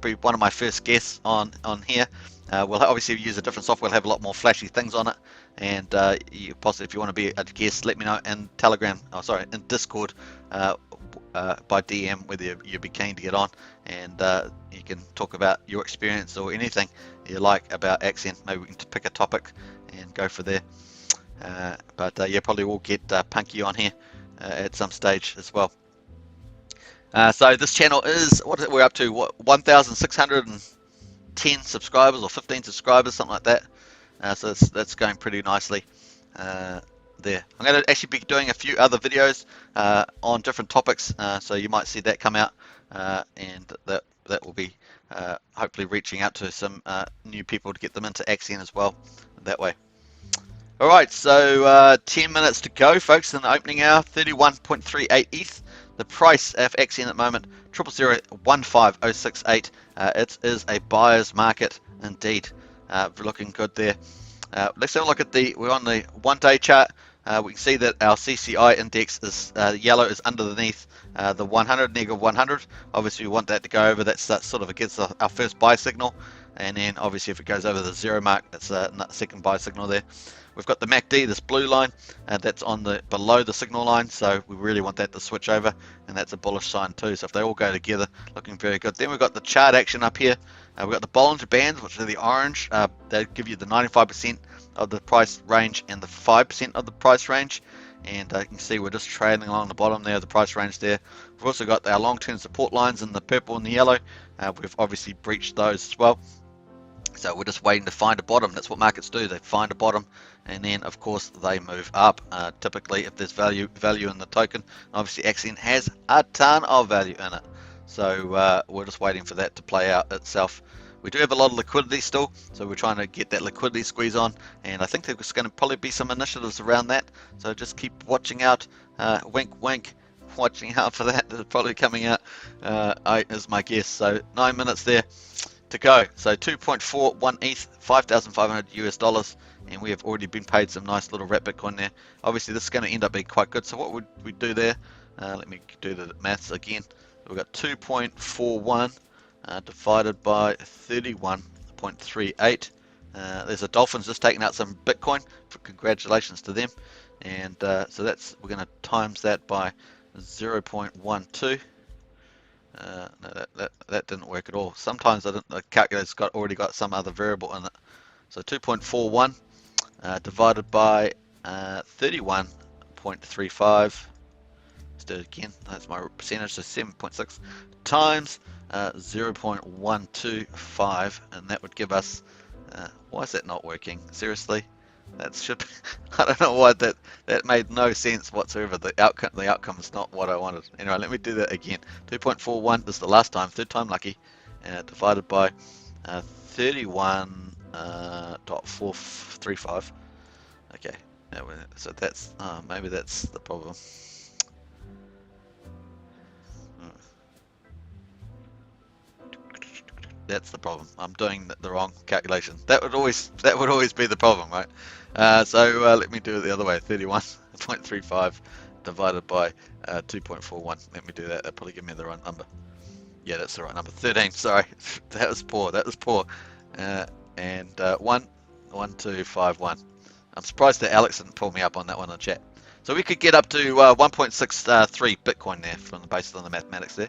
be one of my first guests on here. We'll obviously use a different software. We'll have a lot more flashy things on it, and you possibly, if you want to be a guest, let me know in Telegram. In Discord by DM whether you'd be keen to get on, and you can talk about your experience or anything you like about Axion. Maybe we can pick a topic and go for there. Yeah, probably we'll get Punky on here at some stage as well. So this channel is, we're up to 1,610 subscribers or 15 subscribers, something like that. So that's going pretty nicely there. I'm going to actually be doing a few other videos on different topics, so you might see that come out, and that will be hopefully reaching out to some new people to get them into Axion as well that way. All right, so 10 minutes to go, folks, in the opening hour. 31.38 ETH. The price of AXN at the moment, 00015,068. It is a buyer's market indeed. Looking good there. Let's have a look at we're on the 1-day chart. We can see that our CCI index is yellow, is underneath the 100, negative 100. Obviously, we want that to go over. That's sort of against our first buy signal. And then, obviously, if it goes over the 0 mark, that's a second buy signal there. We've got the MACD, this blue line, that's on below the signal line, so we really want that to switch over, and that's a bullish sign too. So if they all go together, looking very good. Then we've got the chart action up here. We've got the Bollinger Bands, which are the orange. They give you the 95% of the price range and the 5% of the price range. And you can see we're just trailing along the bottom there, the price range there. We've also got our long-term support lines in the purple and the yellow. We've obviously breached those as well. So we're just waiting to find a bottom. That's what markets do. They find a bottom, and then of course they move up. Typically, if there's value in the token, obviously AXN has a ton of value in it. So we're just waiting for that to play out itself. We do have a lot of liquidity still, so we're trying to get that liquidity squeeze on, and I think there's going to probably be some initiatives around that. So just keep watching out. Wink, wink. Watching out for that. It's probably coming out. Is my guess. So 9 minutes there to go. So 2.41 ETH, 5,500 US dollars, and we have already been paid some nice little wrap Bitcoin there. Obviously, this is going to end up being quite good. So what would we do there? Let me do the maths again. We've got 2.41 divided by 31.38. There's a Dolphins just taking out some Bitcoin. Congratulations to them. And so we're going to times that by 0.12. No, that didn't work at all. Sometimes the calculator's already got some other variable in it. So 2.41 divided by 31.35. Let's do it again. That's my percentage. So 7.6 times 0.125, and that would give us. Why is that not working? Seriously, that should. I don't know why that made no sense whatsoever. The outcome is not what I wanted. Anyway, let me do that again. 2.41. This is the last time, third time lucky. Divided by 31.435. Okay, so that's maybe that's the problem. That's the problem. I'm doing the wrong calculation. That would always be the problem, right? So let me do it the other way. 31.35 divided by 2.41. Let me do that. That'll probably give me the right number. Yeah, that's the right number. 13. Sorry, that was poor. And 1.251. I'm surprised that Alex didn't pull me up on that one in the chat. So we could get up to 1.63 Bitcoin there based on the mathematics there.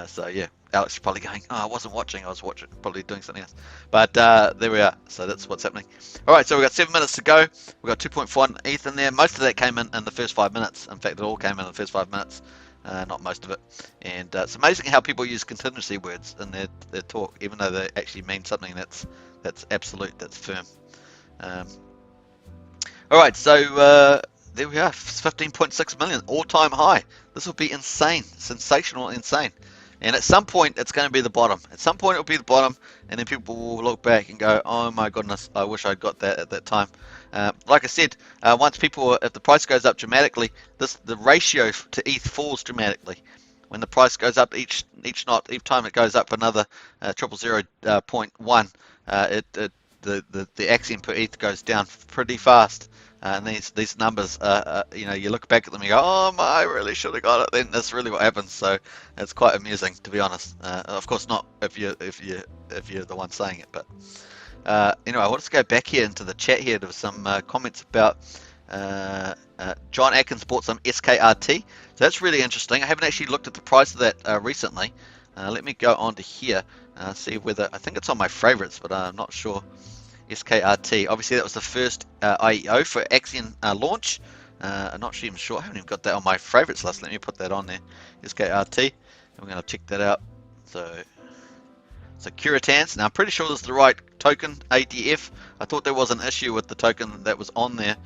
So yeah, Alex is probably going, oh, I wasn't watching, I was probably doing something else. But there we are, so that's what's happening. All right, so we've got 7 minutes to go. We've got 2.1 ETH in there. Most of that came in the first 5 minutes. In fact, it all came in the first 5 minutes, not most of it. And it's amazing how people use contingency words in their talk, even though they actually mean something that's absolute, that's firm. All right, so there we are, 15.6 million, all-time high. This will be insane, sensational, insane. And at some point, it's going to be the bottom. At some point, it'll be the bottom, and then people will look back and go, oh my goodness, I wish I'd got that at that time. Like I said, if the price goes up dramatically, the ratio to ETH falls dramatically. When the price goes up each time it goes up another 0.001, the AXN per ETH goes down pretty fast. And these numbers, you look back at them and you go, oh, I really should have got it. Then that's really what happens. So it's quite amusing, to be honest. Of course, not if you're the one saying it. But anyway, I want to go back here into the chat here to some comments about John Atkins bought some SKRT. So that's really interesting. I haven't actually looked at the price of that recently. Let me go on to here, see whether I think it's on my favorites, but I'm not sure. SKRT. Obviously, that was the first IEO for AXN launch. I'm not even sure. I haven't even got that on my favorites list. Let me put that on there. SKRT. I'm going to check that out. So Curatans. Now, I'm pretty sure this is the right token, ADF. I thought there was an issue with the token that was on there,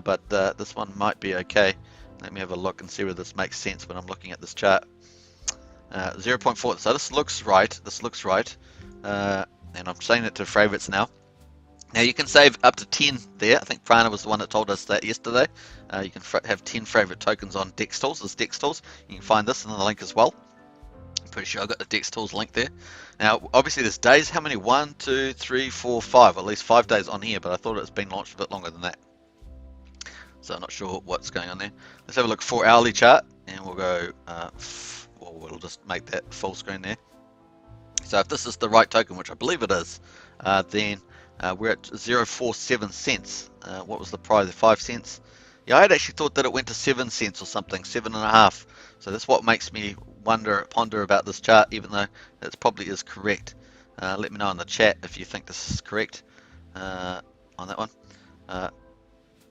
but this one might be okay. Let me have a look and see whether this makes sense when I'm looking at this chart. 0.4. So this looks right. And I'm saying it to favorites now. Now you can save up to 10 there. I think Prana was the one that told us that yesterday. You can have 10 favorite tokens on Dex Tools. There's Dex Tools. You can find this in the link as well. I'm pretty sure I got the Dex Tools link there. Now, obviously there's days. How many? 1, 2, 3, 4, 5. At least 5 days on here, but I thought it's been launched a bit longer than that. So I'm not sure what's going on there. Let's have a look for hourly chart, and we'll go, well, we'll just make that full screen there. So if this is the right token, which I believe it is, then we're at 0.47 cents. What was the price? 5 cents. Yeah, I had actually thought that it went to 7 cents or something, 7.5. So that's what makes me ponder about this chart, even though it probably is correct. Let me know in the chat if you think this is correct on that one.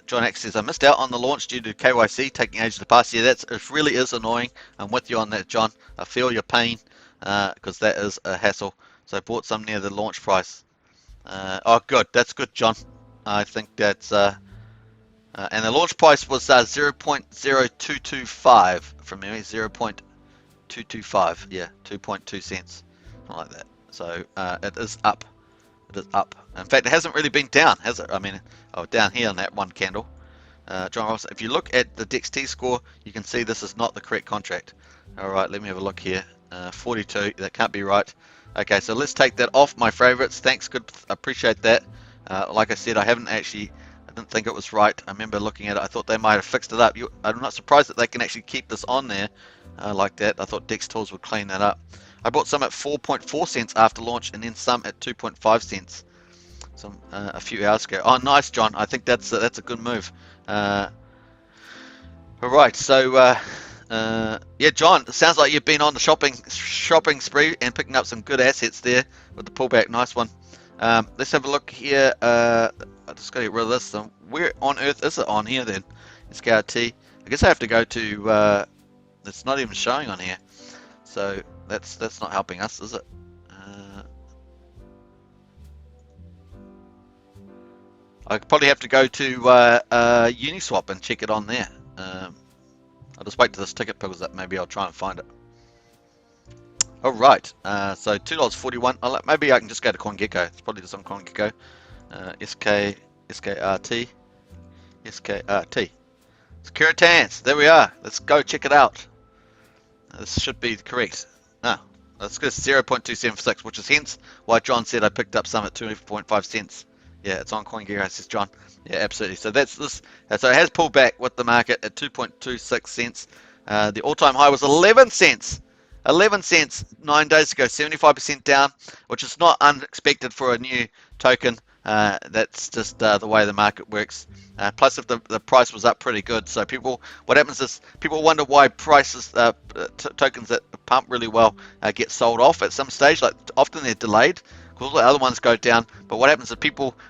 John X says, I missed out on the launch due to KYC taking ages to pass. Yeah, it really is annoying. I'm with you on that, John. I feel your pain because that is a hassle. So I bought some near the launch price. Oh, good. That's good, John. I think that's... and the launch price was 0.0225 from memory. 0.225. Yeah, 2.2 cents. Something like that. So it is up. It is up. In fact, it hasn't really been down, has it? I mean, down here on that one candle. John Ross, if you look at the DXT score, you can see this is not the correct contract. All right, let me have a look here. 42, that can't be right. Okay, so let's take that off my favorites. Thanks, good, appreciate that. Like I said, I didn't think it was right. I remember looking at it, I thought they might have fixed it up. I'm not surprised that they can actually keep this on there like that. I thought Dex Tools would clean that up. I bought some at 4.4 cents after launch, and then some at 2.5 cents. A few hours ago. Oh, nice, John. I think that's a good move. All right, so yeah, John, it sounds like you've been on the shopping spree and picking up some good assets there with the pullback. Nice one. Let's have a look here. I just got to get rid of this. Where on earth is it on here then? SKRT. I guess I have to go to. It's not even showing on here, so that's not helping us, is it? I probably have to go to Uniswap and check it on there. I'll just wait till this ticket pulls up. Maybe I'll try and find it. All right. So $2.41. Maybe I can just go to CoinGecko. It's probably just on CoinGecko. SKRT. Securitans. There we are. Let's go check it out. This should be correct. No, let's go 0.276, which is hence why John said I picked up some at 2.5 cents. Yeah, it's on CoinGecko, says John. Yeah, absolutely. So that's this. So it has pulled back with the market at 2.26 cents. The all-time high was 11 cents. 11 cents 9 days ago, 75% down, which is not unexpected for a new token. That's just the way the market works. Plus, if the price was up pretty good, so what happens is people wonder why prices, tokens that pump really well, get sold off at some stage. Like often they're delayed. All the other ones go down, but what happens is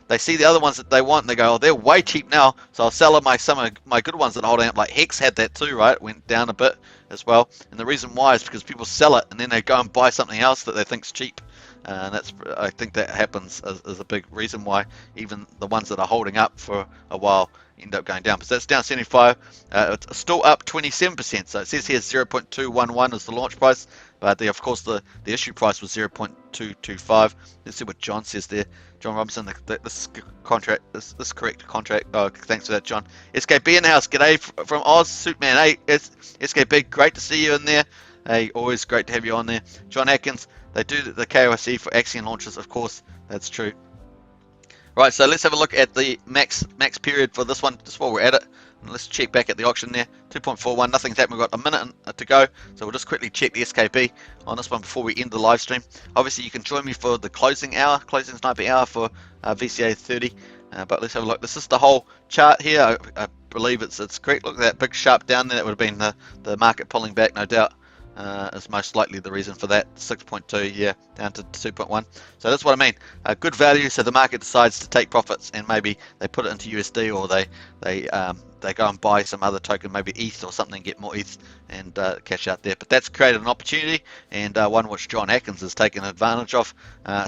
they see the other ones that they want and they go, oh, they're way cheap now, so I'll sell some of my good ones that are holding up. Like Hex had that too, right? It went down a bit as well, and the reason why is because people sell it and then they go and buy something else that they think's cheap, and I think that happens as a big reason why even the ones that are holding up for a while end up going down. So that's down 75. It's still up 27%. So it says here 0.211 is the launch price. But of course, the issue price was 0.225. Let's see what John says there. John Robinson, this correct contract. Oh, thanks for that, John. SKB in the house. G'day from Oz, Suitman. Hey, SKB, great to see you in there. Hey, always great to have you on there. John Atkins, they do the KYC for Axion launches, of course. That's true. Right, so let's have a look at the max period for this one, just while we're at it. Let's check back at the auction there. 2.41, nothing's happened. We've got a minute to go, so we'll just quickly check the SKB on this one before we end the live stream. Obviously, you can join me for the closing sniping hour for VCA30. But let's have a look. This is the whole chart here. I believe it's correct. Look at that big sharp down there. That would have been the market pulling back, no doubt. Is most likely the reason for that. 6.2, yeah, down to 2.1. So that's what I mean. Good value, so the market decides to take profits and maybe they put it into USD, or they go and buy some other token, maybe ETH or something, get more ETH and cash out there. But that's created an opportunity, and one which John Atkins has taken advantage of.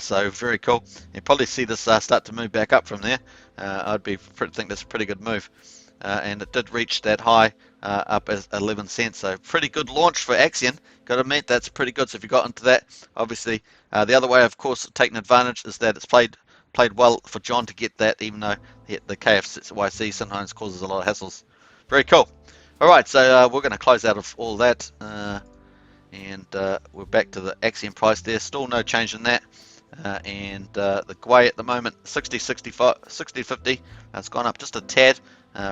So very cool. You'll probably see this start to move back up from there. Think that's a pretty good move. And it did reach that high up as 11 cents. So pretty good launch for Axion. Got to admit, that's pretty good. So if you got into that, obviously the other way, of course, taking advantage is that it's played played well for John to get that, even though the KFYC sometimes causes a lot of hassles. Very cool. All right, so we're going to close out of all that, and we're back to the Axion price there. Still no change in that. And the GWEI at the moment 60.50. It's gone up just a tad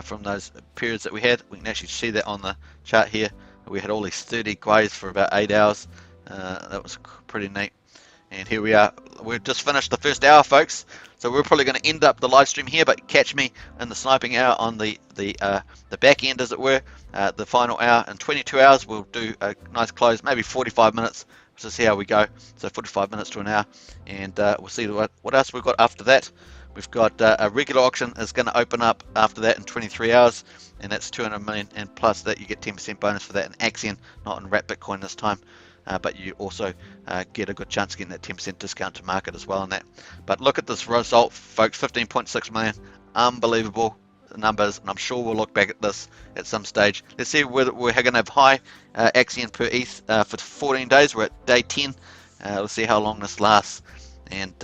from those periods that we had. We can actually see that on the chart here. We had all these 30 GWEIs for about 8 hours. That was pretty neat. And here we are. We've just finished the first hour, folks. So we're probably going to end up the live stream here, but catch me in the sniping hour on the back end, as it were. The final hour in 22 hours. We'll do a nice close, maybe 45 minutes. To see how we go. So 45 minutes to an hour, and we'll see what else we've got after that. We've got a regular auction is going to open up after that in 23 hours, and that's 200 million, and plus that you get 10% bonus for that in Axion, not in Wrap Bitcoin this time. But you also get a good chance of getting that 10% discount to market as well on that. But look at this result, folks, 15.6 million, unbelievable numbers, and I'm sure we'll look back at this at some stage. Let's see whether we're going to have high Axion per ETH for 14 days. We're at day 10. Let's see how long this lasts. And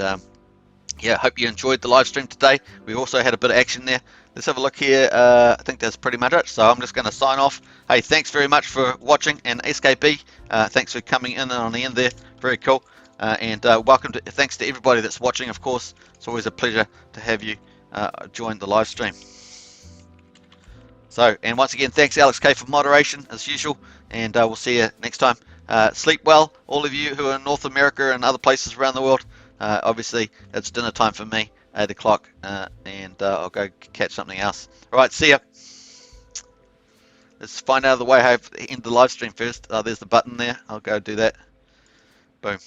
yeah, hope you enjoyed the live stream today. We also had a bit of action there. Let's have a look here. I think that's pretty much it. So I'm just going to sign off. Hey, thanks very much for watching, and SKB, thanks for coming in on the end there. Very cool. And thanks to everybody that's watching, of course. It's always a pleasure to have you join the live stream. So, and once again, thanks Alex K for moderation as usual, and we'll see you next time. Sleep well, all of you who are in North America and other places around the world. Obviously, it's dinner time for me, 8 o'clock, and I'll go catch something else. All right, see ya. Let's find out of the way how to end the live stream first. There's the button there. I'll go do that. Boom.